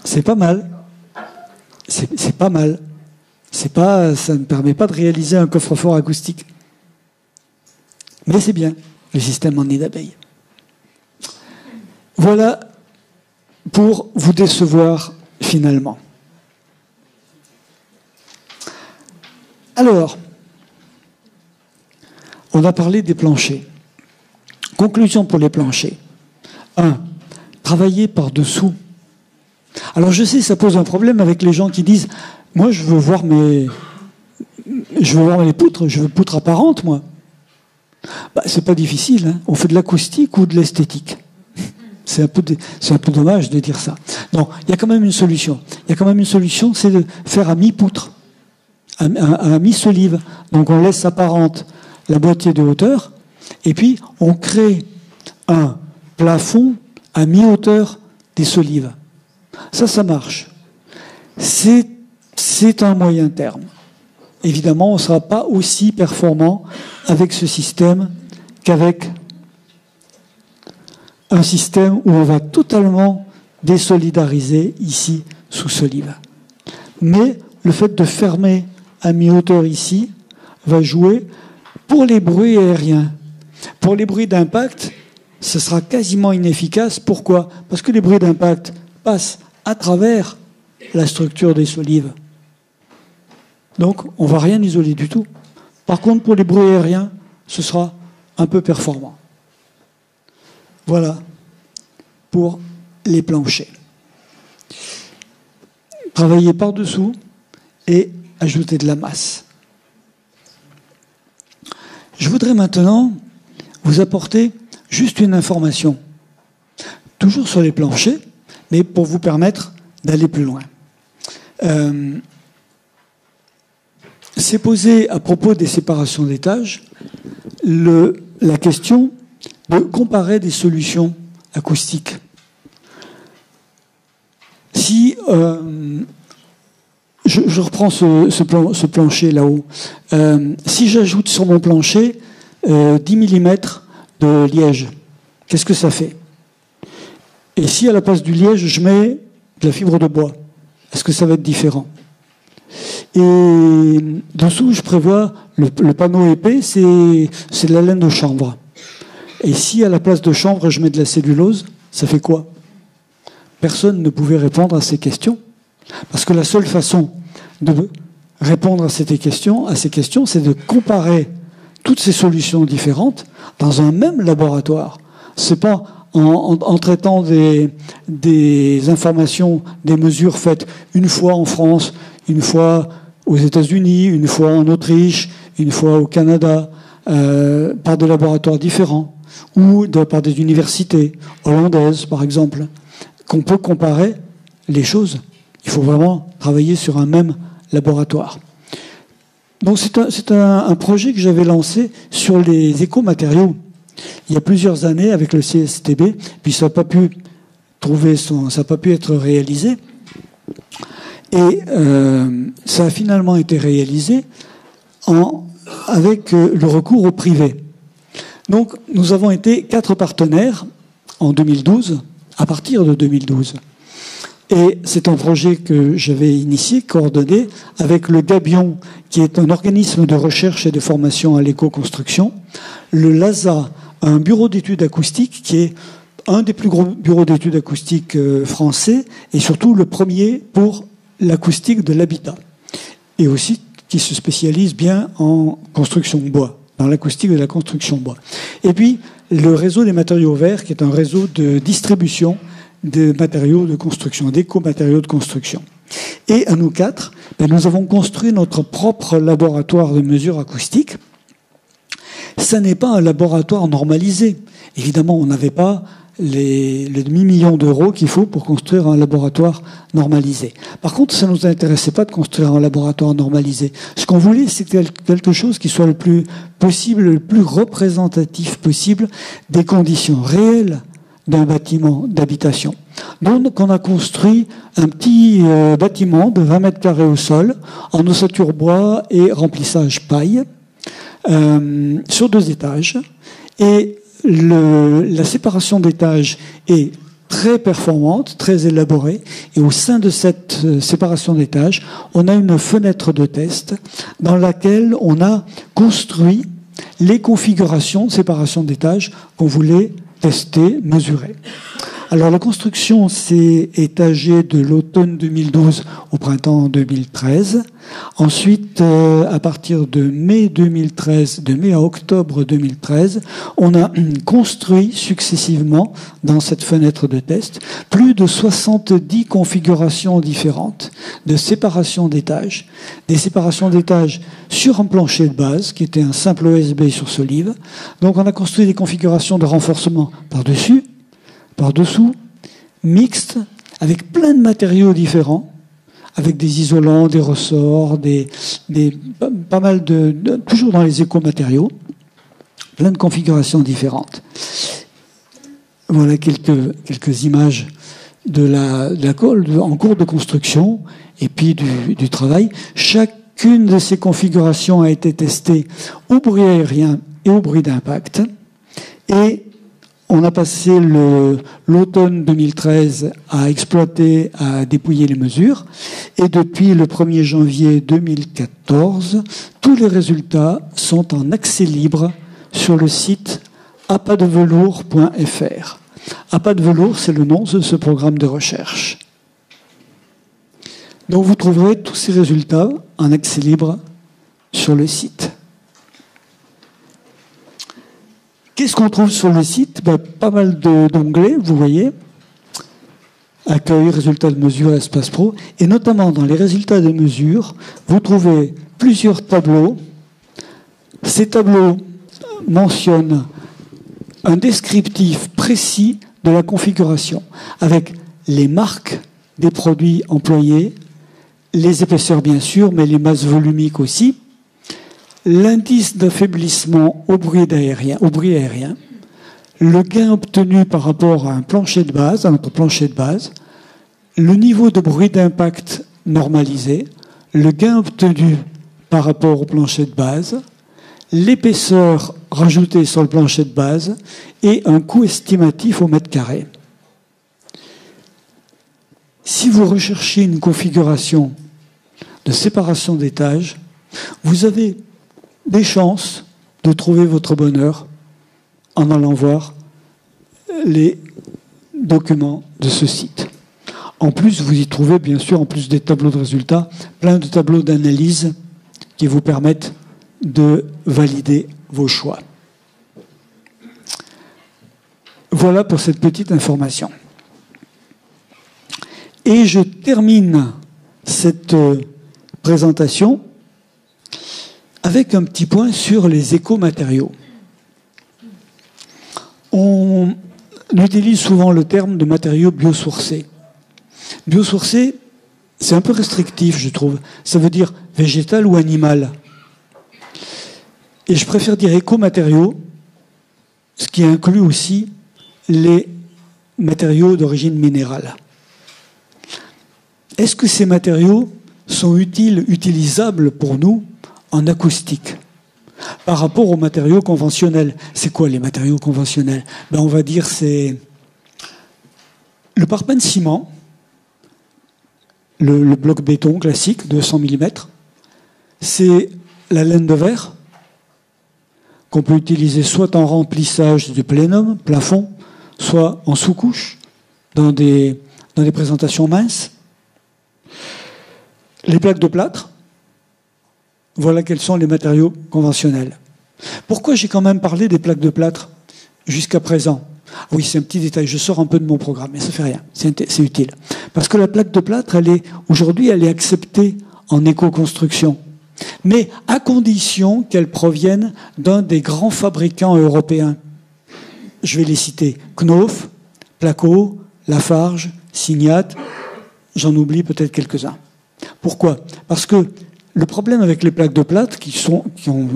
C'est pas mal. C'est pas mal. Ça ne permet pas de réaliser un coffre-fort acoustique. Mais c'est bien, le système en nid d'abeilles. Voilà pour vous décevoir finalement. Alors, on a parlé des planchers. Conclusion pour les planchers. 1. Travailler par-dessous. Alors je sais, ça pose un problème avec les gens qui disent « Moi, je veux voir les poutres, je veux poutres apparentes, moi. » C'est pas difficile, hein. On fait de l'acoustique ou de l'esthétique. C'est un peu dommage de dire ça. Non, il y a quand même une solution. C'est de faire à mi-poutre, à mi-solive. Donc on laisse apparente la moitié de hauteur, et puis on crée un plafond à mi-hauteur des solives. Ça marche. C'est un moyen terme. Évidemment, on ne sera pas aussi performant avec ce système qu'avec un système où on va totalement désolidariser ici sous solive. Mais le fait de fermer à mi-hauteur ici va jouer pour les bruits aériens. Pour les bruits d'impact, ce sera quasiment inefficace. Pourquoi ? Parce que les bruits d'impact passent à travers la structure des solives. Donc, on ne va rien isoler du tout. Par contre, pour les bruits aériens, ce sera un peu performant. Voilà pour les planchers. Travailler par-dessous et ajouter de la masse. Je voudrais maintenant vous apporter juste une information, toujours sur les planchers, mais pour vous permettre d'aller plus loin. C'est posé à propos des séparations d'étages la question de comparer des solutions acoustiques. Si je reprends ce plancher là-haut, si j'ajoute sur mon plancher 10 mm de liège, qu'est-ce que ça fait? Et si à la place du liège, je mets de la fibre de bois, est-ce que ça va être différent? Et dessous, je prévois le panneau épais, c'est de la laine de chanvre. Et si à la place de chanvre, je mets de la cellulose, ça fait quoi? Personne ne pouvait répondre à ces questions. Parce que la seule façon de répondre à ces questions, c'est de comparer toutes ces solutions différentes dans un même laboratoire. C'est pas en traitant des informations, des mesures faites une fois en France, une fois aux États-Unis, une fois en Autriche, une fois au Canada, par des laboratoires différents, ou par des universités hollandaises, par exemple, qu'on peut comparer les choses. Il faut vraiment travailler sur un même laboratoire. Donc c'est un projet que j'avais lancé sur les écomatériaux il y a plusieurs années avec le CSTB, puis ça n'a pas pu être réalisé. Et ça a finalement été réalisé avec le recours au privé. Donc nous avons été 4 partenaires en 2012, à partir de 2012. Et c'est un projet que j'avais initié, coordonné, avec le Gabion, qui est un organisme de recherche et de formation à l'éco-construction, le LASA, un bureau d'études acoustiques qui est un des plus gros bureaux d'études acoustiques français, et surtout le premier pour l'acoustique de l'habitat, et aussi qui se spécialise bien en construction bois, dans l'acoustique de la construction bois. Et puis le réseau des matériaux verts, qui est un réseau de distribution de matériaux de construction, d'éco-matériaux de construction. Et à nous 4, nous avons construit notre propre laboratoire de mesure acoustique. Ça n'est pas un laboratoire normalisé. Évidemment, on n'avait pas le demi-million d'euros qu'il faut pour construire un laboratoire normalisé. Par contre, ça ne nous intéressait pas de construire un laboratoire normalisé. Ce qu'on voulait, c'était quelque chose qui soit le plus possible, le plus représentatif possible des conditions réelles d'un bâtiment d'habitation. Donc, on a construit un petit bâtiment de 20 mètres carrés au sol, en ossature bois et remplissage paille, sur 2 étages. Et la séparation d'étages est très performante, très élaborée. Et au sein de cette séparation d'étages, on a une fenêtre de test dans laquelle on a construit les configurations de séparation d'étages qu'on voulait tester, mesurer. Alors la construction s'est étagée de l'automne 2012 au printemps 2013. Ensuite, à partir de mai 2013, de mai à octobre 2013, on a construit successivement, dans cette fenêtre de test, plus de 70 configurations différentes de séparation d'étages. Des séparations d'étages sur un plancher de base, qui était un simple OSB sur solive. Donc on a construit des configurations de renforcement par-dessus, par-dessous, mixtes, avec plein de matériaux différents, avec des isolants, des ressorts, pas mal toujours dans les écomatériaux, plein de configurations différentes. Voilà quelques images de la colle en cours de construction et puis du travail. Chacune de ces configurations a été testée au bruit aérien et au bruit d'impact. Et on a passé l'automne 2013 à exploiter, à dépouiller les mesures. Et depuis le 1er janvier 2014, tous les résultats sont en accès libre sur le site apadvelours.fr. Apadvelours, c'est le nom de ce programme de recherche. Donc vous trouverez tous ces résultats en accès libre sur le site. Qu'est-ce qu'on trouve sur le site? Pas mal d'onglets, vous voyez. Accueil, résultats de mesure, espace pro. Et notamment dans les résultats de mesure, vous trouvez plusieurs tableaux. Ces tableaux mentionnent un descriptif précis de la configuration, avec les marques des produits employés, les épaisseurs bien sûr, mais les masses volumiques aussi, l'indice d'affaiblissement au bruit aérien, le gain obtenu par rapport à un plancher de base, à notre plancher de base, le niveau de bruit d'impact normalisé, le gain obtenu par rapport au plancher de base, l'épaisseur rajoutée sur le plancher de base et un coût estimatif au mètre carré. Si vous recherchez une configuration de séparation d'étages, vous avez des chances de trouver votre bonheur en allant voir les documents de ce site. En plus, vous y trouvez, bien sûr, en plus des tableaux de résultats, plein de tableaux d'analyse qui vous permettent de valider vos choix. Voilà pour cette petite information. Et je termine cette présentation avec un petit point sur les écomatériaux. On utilise souvent le terme de matériaux biosourcés. Biosourcé, c'est un peu restrictif, je trouve. Ça veut dire végétal ou animal. Et je préfère dire écomatériaux, ce qui inclut aussi les matériaux d'origine minérale. Est-ce que ces matériaux sont utilisables pour nous en acoustique par rapport aux matériaux conventionnels? C'est quoi les matériaux conventionnels? On va dire c'est le parpaing de ciment, le bloc béton classique de 100 mm, c'est la laine de verre qu'on peut utiliser soit en remplissage du plénum, plafond, soit en sous-couche dans des présentations minces. Les plaques de plâtre, voilà quels sont les matériaux conventionnels. Pourquoi j'ai quand même parlé des plaques de plâtre jusqu'à présent? Oui, c'est un petit détail, je sors un peu de mon programme, mais ça ne fait rien, c'est utile. Parce que la plaque de plâtre, aujourd'hui, elle est acceptée en éco-construction, mais à condition qu'elle provienne d'un des grands fabricants européens. Je vais les citer: Knauf, Placo, Lafarge, Signat, j'en oublie peut-être quelques-uns. Pourquoi? Parce que le problème avec les plaques de plâtre, qui ont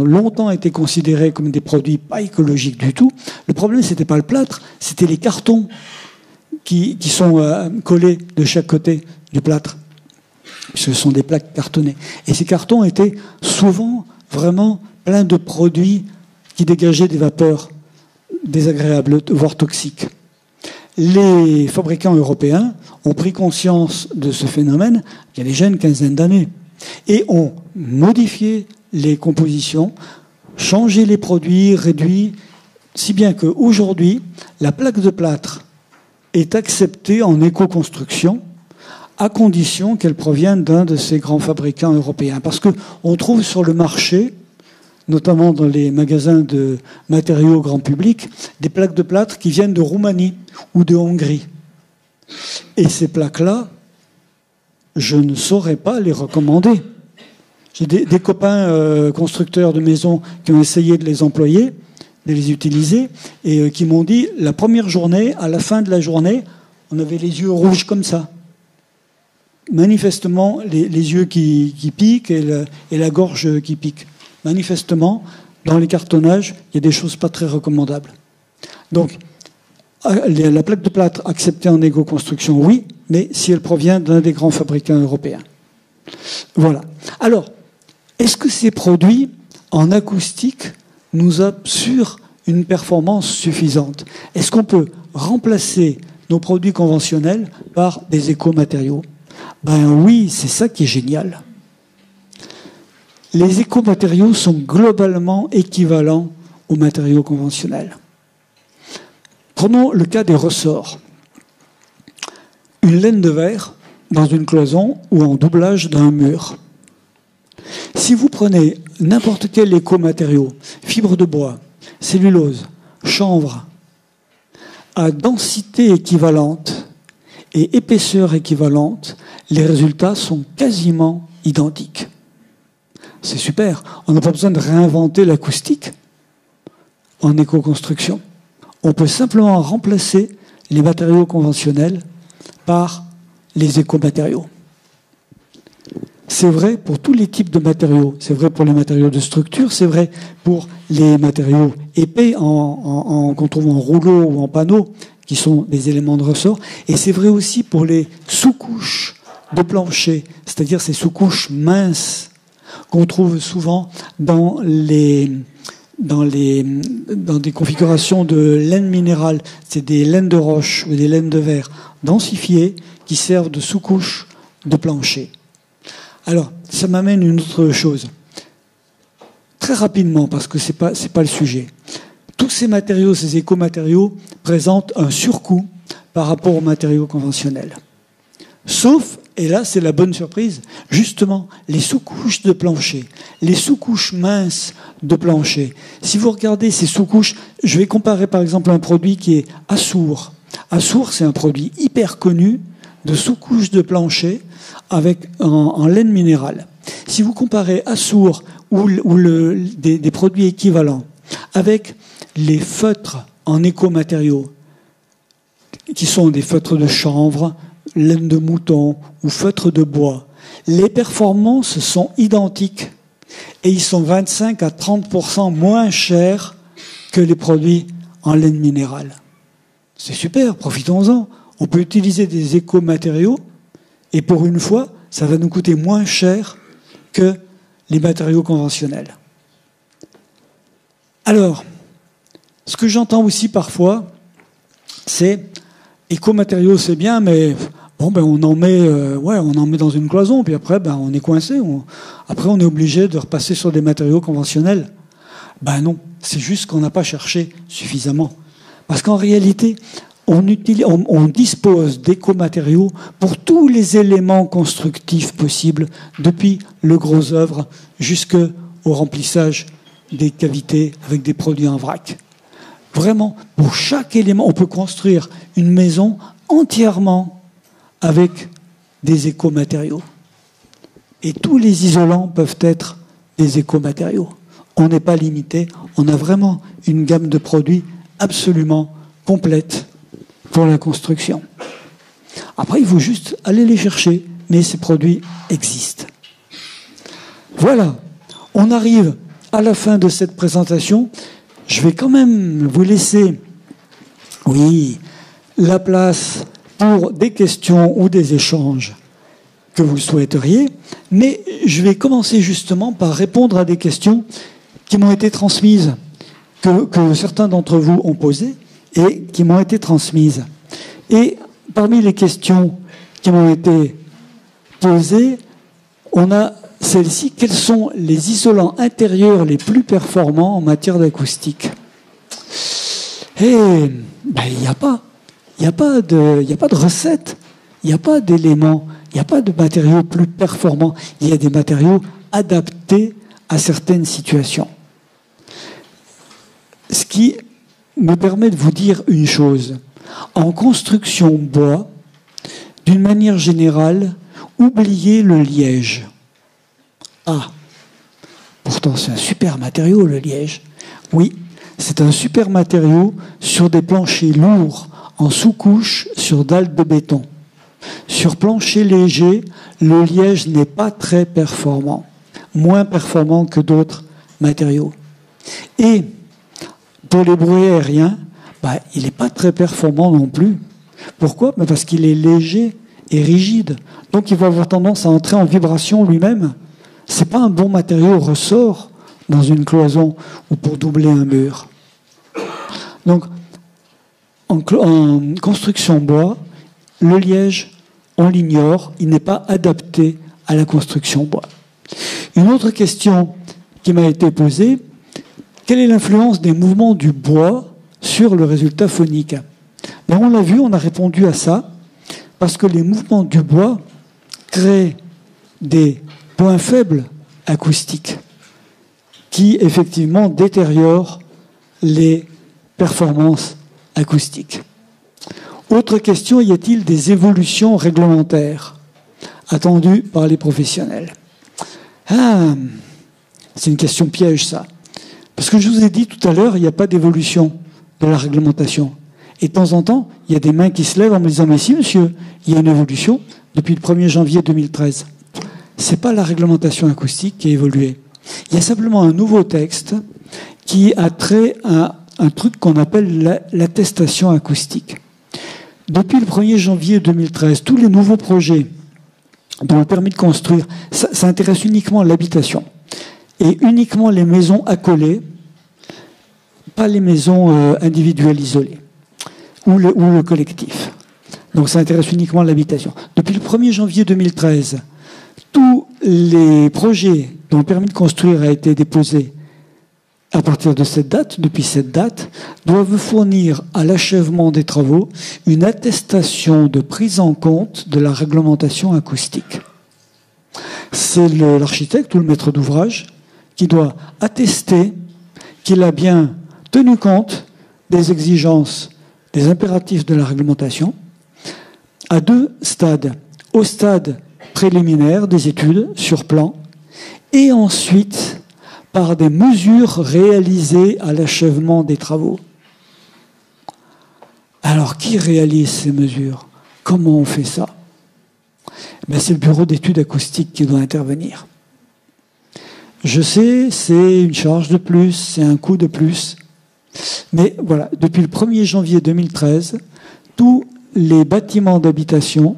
longtemps été considérées comme des produits pas écologiques du tout, le problème, c'était pas le plâtre, c'était les cartons qui sont collés de chaque côté du plâtre. Ce sont des plaques cartonnées. Et ces cartons étaient souvent vraiment pleins de produits qui dégageaient des vapeurs désagréables, voire toxiques. Les fabricants européens ont pris conscience de ce phénomène il y a déjà une quinzaine d'années et ont modifié les compositions, changé les produits, réduit, si bien qu'aujourd'hui, la plaque de plâtre est acceptée en éco-construction à condition qu'elle provienne d'un de ces grands fabricants européens. Parce qu'on trouve sur le marché, notamment dans les magasins de matériaux grand public, des plaques de plâtre qui viennent de Roumanie ou de Hongrie. Et ces plaques-là, je ne saurais pas les recommander. J'ai des copains constructeurs de maisons qui ont essayé de les employer, de les utiliser, et qui m'ont dit, la première journée, à la fin de la journée, on avait les yeux rouges comme ça. Manifestement, les yeux qui piquent et la gorge qui pique. Manifestement, dans les cartonnages, il y a des choses pas très recommandables. Donc, la plaque de plâtre acceptée en éco-construction, oui, mais si elle provient d'un des grands fabricants européens. Voilà. Alors, est-ce que ces produits en acoustique nous assurent une performance suffisante? Est-ce qu'on peut remplacer nos produits conventionnels par des écomatériaux? Ben oui, c'est ça qui est génial. Les écomatériaux sont globalement équivalents aux matériaux conventionnels. Prenons le cas des ressorts. Une laine de verre dans une cloison ou en doublage d'un mur. Si vous prenez n'importe quel écomatériau, fibre de bois, cellulose, chanvre, à densité équivalente et épaisseur équivalente, les résultats sont quasiment identiques. C'est super. On n'a pas besoin de réinventer l'acoustique en éco-construction. On peut simplement remplacer les matériaux conventionnels par les écomatériaux. C'est vrai pour tous les types de matériaux. C'est vrai pour les matériaux de structure, c'est vrai pour les matériaux épais qu'on trouve en rouleau ou en panneau, qui sont des éléments de ressort. Et c'est vrai aussi pour les sous-couches de plancher, c'est-à-dire ces sous-couches minces qu'on trouve souvent dans des configurations de laine minérale. C'est des laines de roche ou des laines de verre densifiées qui servent de sous-couche de plancher. Alors, ça m'amène une autre chose. Très rapidement, parce que c'est pas le sujet. Tous ces matériaux, ces écomatériaux, présentent un surcoût par rapport aux matériaux conventionnels. Sauf, et là c'est la bonne surprise, justement, les sous-couches de plancher, les sous-couches minces de plancher. Si vous regardez ces sous-couches, je vais comparer par exemple un produit qui est Assour. Assour, c'est un produit hyper connu de sous-couches de plancher en laine minérale. Si vous comparez Assour ou des produits équivalents avec les feutres en écomatériaux, qui sont des feutres de chanvre, laine de mouton ou feutre de bois, les performances sont identiques et ils sont 25 à 30% moins chers que les produits en laine minérale. C'est super, profitons-en. On peut utiliser des écomatériaux et pour une fois, ça va nous coûter moins cher que les matériaux conventionnels. Alors, ce que j'entends aussi parfois, c'est écomatériaux, c'est bien, mais bon, ben on en met dans une cloison, puis après, ben on est coincé. Après, on est obligé de repasser sur des matériaux conventionnels. Ben non, c'est juste qu'on n'a pas cherché suffisamment. Parce qu'en réalité, on dispose d'écomatériaux pour tous les éléments constructifs possibles, depuis le gros œuvre jusqu'au remplissage des cavités avec des produits en vrac. Vraiment, pour chaque élément, on peut construire une maison entièrement avec des écomatériaux. Et tous les isolants peuvent être des écomatériaux. On n'est pas limité, on a vraiment une gamme de produits absolument complète pour la construction. Après, il faut juste aller les chercher, mais ces produits existent. Voilà, on arrive à la fin de cette présentation. Je vais quand même vous laisser, la place pour des questions ou des échanges que vous souhaiteriez, mais je vais commencer justement par répondre à des questions qui m'ont été transmises, que certains d'entre vous ont posées et qui m'ont été transmises. Et parmi les questions qui m'ont été posées, on a celle-ci: quels sont les isolants intérieurs les plus performants en matière d'acoustique? Et il n'y a pas. Il n'y a pas de recette, il n'y a pas d'éléments, il n'y a pas de matériaux plus performants. Il y a des matériaux adaptés à certaines situations. Ce qui me permet de vous dire une chose. En construction bois, d'une manière générale, oubliez le liège. Ah, pourtant c'est un super matériau, le liège. Oui, c'est un super matériau sur des planchers lourds, en sous-couche, sur dalles de béton. Sur plancher léger, le liège n'est pas très performant, moins performant que d'autres matériaux. Et pour les bruits aériens, il n'est pas très performant non plus. Pourquoi? Parce qu'il est léger et rigide. Donc il va avoir tendance à entrer en vibration lui-même. Ce n'est pas un bon matériau ressort dans une cloison ou pour doubler un mur. Donc en construction bois, le liège, on l'ignore, il n'est pas adapté à la construction bois. Une autre question qui m'a été posée, quelle est l'influence des mouvements du bois sur le résultat phonique? On l'a vu, on a répondu à ça, parce que les mouvements du bois créent des points faibles acoustiques qui, effectivement, détériorent les performances acoustiques. Autre question, y a-t-il des évolutions réglementaires attendues par les professionnels? Ah, c'est une question piège, ça. Parce que je vous ai dit tout à l'heure, il n'y a pas d'évolution de la réglementation. Et de temps en temps, il y a des mains qui se lèvent en me disant « Mais si, monsieur, il y a une évolution depuis le 1er janvier 2013. » Ce n'est pas la réglementation acoustique qui a évolué. Il y a simplement un nouveau texte qui a trait à un truc qu'on appelle l'attestation acoustique. Depuis le 1er janvier 2013, tous les nouveaux projets dont le permis de construire, ça intéresse uniquement l'habitation et uniquement les maisons accolées, pas les maisons individuelles isolées ou le collectif. Donc ça intéresse uniquement l'habitation. Depuis le 1er janvier 2013, tous les projets dont le permis de construire a été déposé à partir de cette date, depuis cette date, doivent fournir à l'achèvement des travaux une attestation de prise en compte de la réglementation acoustique. C'est l'architecte ou le maître d'ouvrage qui doit attester qu'il a bien tenu compte des exigences, des impératifs de la réglementation, à deux stades. Au stade préliminaire des études sur plan, et ensuite par des mesures réalisées à l'achèvement des travaux. Alors, qui réalise ces mesures? Comment on fait ça? C'est le bureau d'études acoustiques qui doit intervenir. Je sais, c'est une charge de plus, c'est un coût de plus. Mais voilà, depuis le 1er janvier 2013, tous les bâtiments d'habitation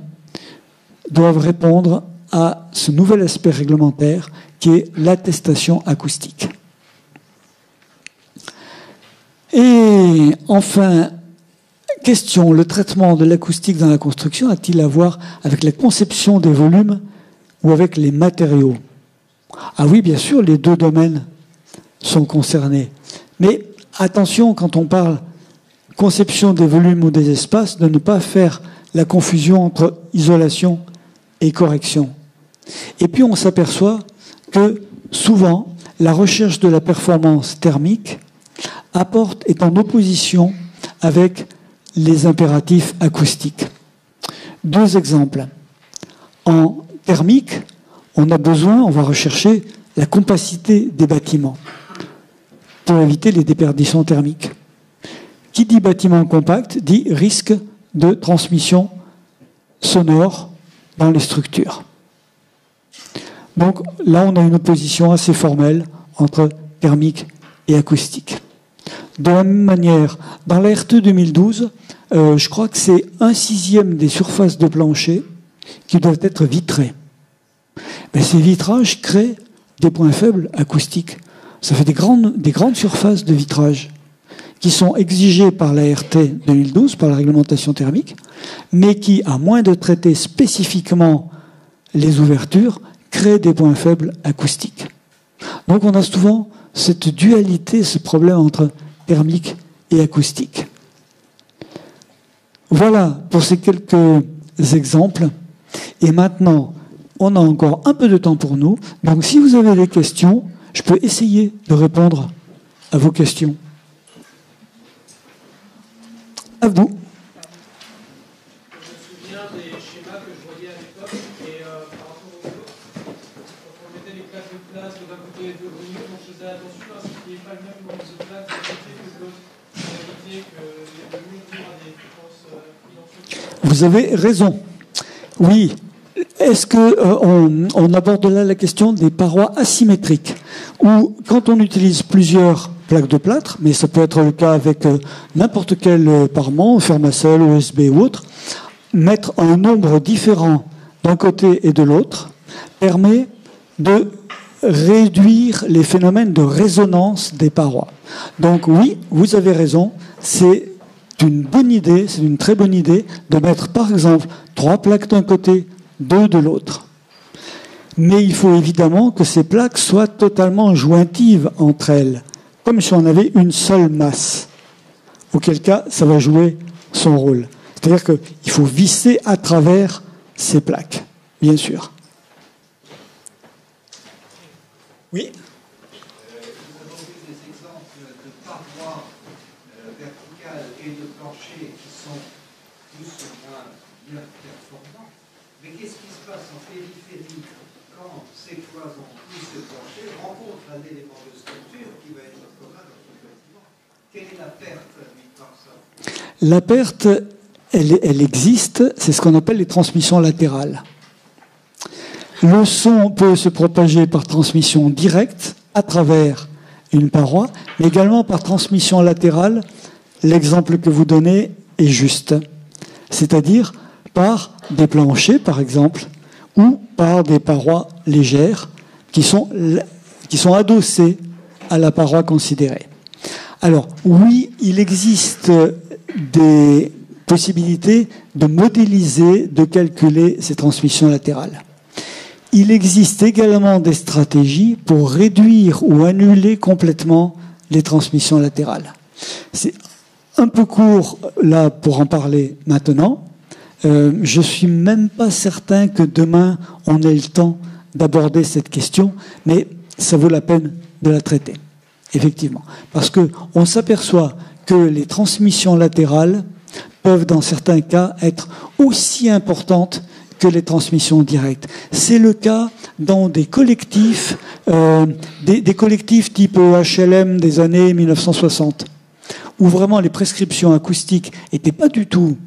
doivent répondre à ce nouvel aspect réglementaire qui est l'attestation acoustique. Et enfin, question, le traitement de l'acoustique dans la construction a-t-il à voir avec la conception des volumes ou avec les matériaux? Ah oui, bien sûr, les deux domaines sont concernés. Mais attention, quand on parle conception des volumes ou des espaces, de ne pas faire la confusion entre isolation et correction. Et puis on s'aperçoit que souvent, la recherche de la performance thermique est en opposition avec les impératifs acoustiques. Deux exemples. En thermique, on va rechercher la compacité des bâtiments pour éviter les déperditions thermiques. Qui dit bâtiment compact dit risque de transmission sonore dans les structures. Donc là, on a une opposition assez formelle entre thermique et acoustique. De la même manière, dans la RTE 2012, je crois que c'est 1/6 des surfaces de plancher qui doivent être vitrées. Mais ces vitrages créent des points faibles acoustiques. Ça fait des grandes surfaces de vitrage qui sont exigées par la RT 2012, par la réglementation thermique, mais qui, à moins de traiter spécifiquement les ouvertures, créent des points faibles acoustiques. Donc on a souvent cette dualité, ce problème entre thermique et acoustique. Voilà pour ces quelques exemples. Et maintenant, on a encore un peu de temps pour nous. Donc si vous avez des questions, je peux essayer de répondre à vos questions. À vous. Je me souviens des schémas que je voyais à l'époque et par rapport aux autres, quand on mettait les plaques de place de d'un côté et de l'autre, on faisait attention à ce qu'il n'y ait pas le même nombre de plaques d'un côté que de l'autre, pour éviter que le mur à des fréquences identiques. Vous avez raison. Oui. Est-ce qu'on aborde là la question des parois asymétriques, où quand on utilise plusieurs plaques de plâtre, mais ça peut être le cas avec n'importe quel parement, fermacelle, OSB ou autre, mettre un nombre différent d'un côté et de l'autre permet de réduire les phénomènes de résonance des parois. Donc oui, vous avez raison, c'est une bonne idée, c'est une très bonne idée de mettre par exemple 3 plaques d'un côté, 2 de l'autre. Mais il faut évidemment que ces plaques soient totalement jointives entre elles, comme si on avait une seule masse, auquel cas ça va jouer son rôle. C'est-à-dire qu'il faut visser à travers ces plaques, bien sûr. Oui ? Nous avons vu des exemples de parois verticales et de planchers qui sont plus ou moins bien performants. Mais qu'est-ce qui se passe en périphérie quand ces cloisons plus ce plancher rencontrent un élément de structure qui va être commun dans ce bâtiment? Quelle est la perte induite par ça? La perte, elle existe, c'est ce qu'on appelle les transmissions latérales. Le son peut se propager par transmission directe à travers une paroi, mais également par transmission latérale. L'exemple que vous donnez est juste. C'est-à-dire par des planchers, par exemple, ou par des parois légères qui sont adossées à la paroi considérée. Alors, oui, il existe des possibilités de modéliser, de calculer ces transmissions latérales. Il existe également des stratégies pour réduire ou annuler complètement les transmissions latérales. C'est un peu court là pour en parler maintenant. Je suis même pas certain que demain on ait le temps d'aborder cette question, mais ça vaut la peine de la traiter, effectivement. Parce qu'on s'aperçoit que les transmissions latérales peuvent dans certains cas être aussi importantes que les transmissions directes. C'est le cas dans des collectifs, des collectifs type HLM des années 1960, où vraiment les prescriptions acoustiques n'étaient pas du tout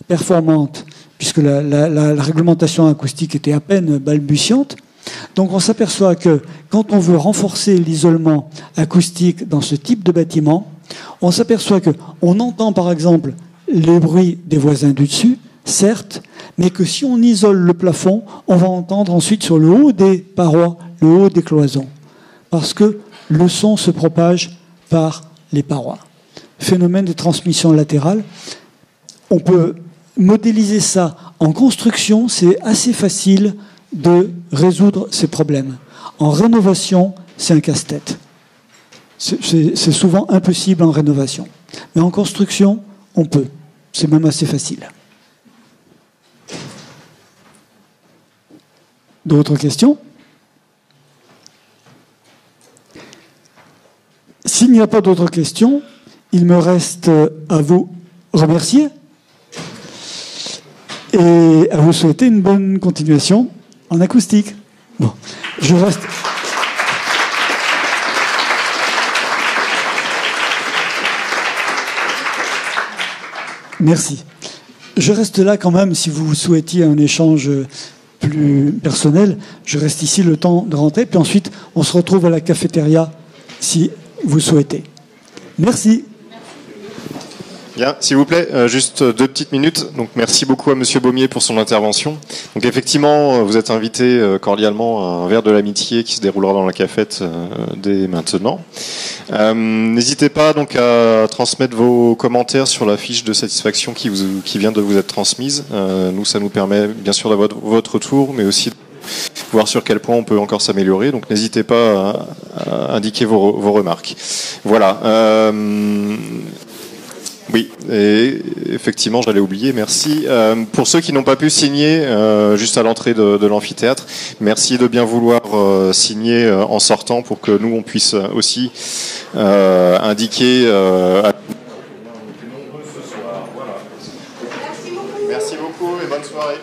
performantes, puisque la réglementation acoustique était à peine balbutiante. Donc on s'aperçoit que quand on veut renforcer l'isolement acoustique dans ce type de bâtiment, on s'aperçoit qu'on entend par exemple les bruits des voisins du dessus, certes, mais que si on isole le plafond, on va entendre ensuite sur le haut des parois, le haut des cloisons, parce que le son se propage par les parois. Phénomène de transmission latérale, on peut modéliser ça en construction, c'est assez facile de résoudre ces problèmes. En rénovation, c'est un casse-tête. C'est souvent impossible en rénovation. Mais en construction, on peut. C'est même assez facile. D'autres questions? S'il n'y a pas d'autres questions, il me reste à vous remercier et à vous souhaiter une bonne continuation en acoustique. Bon, je reste. Merci. Je reste là quand même si vous souhaitiez un échange plus personnel. Je reste ici le temps de rentrer, puis ensuite on se retrouve à la cafétéria si vous souhaitez. Merci. Bien, s'il vous plaît, juste 2 petites minutes. Donc, merci beaucoup à Monsieur Baumier pour son intervention. Donc, effectivement, vous êtes invité cordialement à un verre de l'amitié qui se déroulera dans la cafette dès maintenant. N'hésitez pas donc à transmettre vos commentaires sur la fiche de satisfaction qui vient de vous être transmise. Nous, ça nous permet bien sûr d'avoir votre retour, mais aussi de voir sur quel point on peut encore s'améliorer. Donc, n'hésitez pas à indiquer vos remarques. Voilà. Oui, et effectivement, j'allais oublier, merci. Pour ceux qui n'ont pas pu signer juste à l'entrée de l'amphithéâtre, merci de bien vouloir signer en sortant pour que nous, on puisse aussi indiquer à... Merci beaucoup et bonne soirée.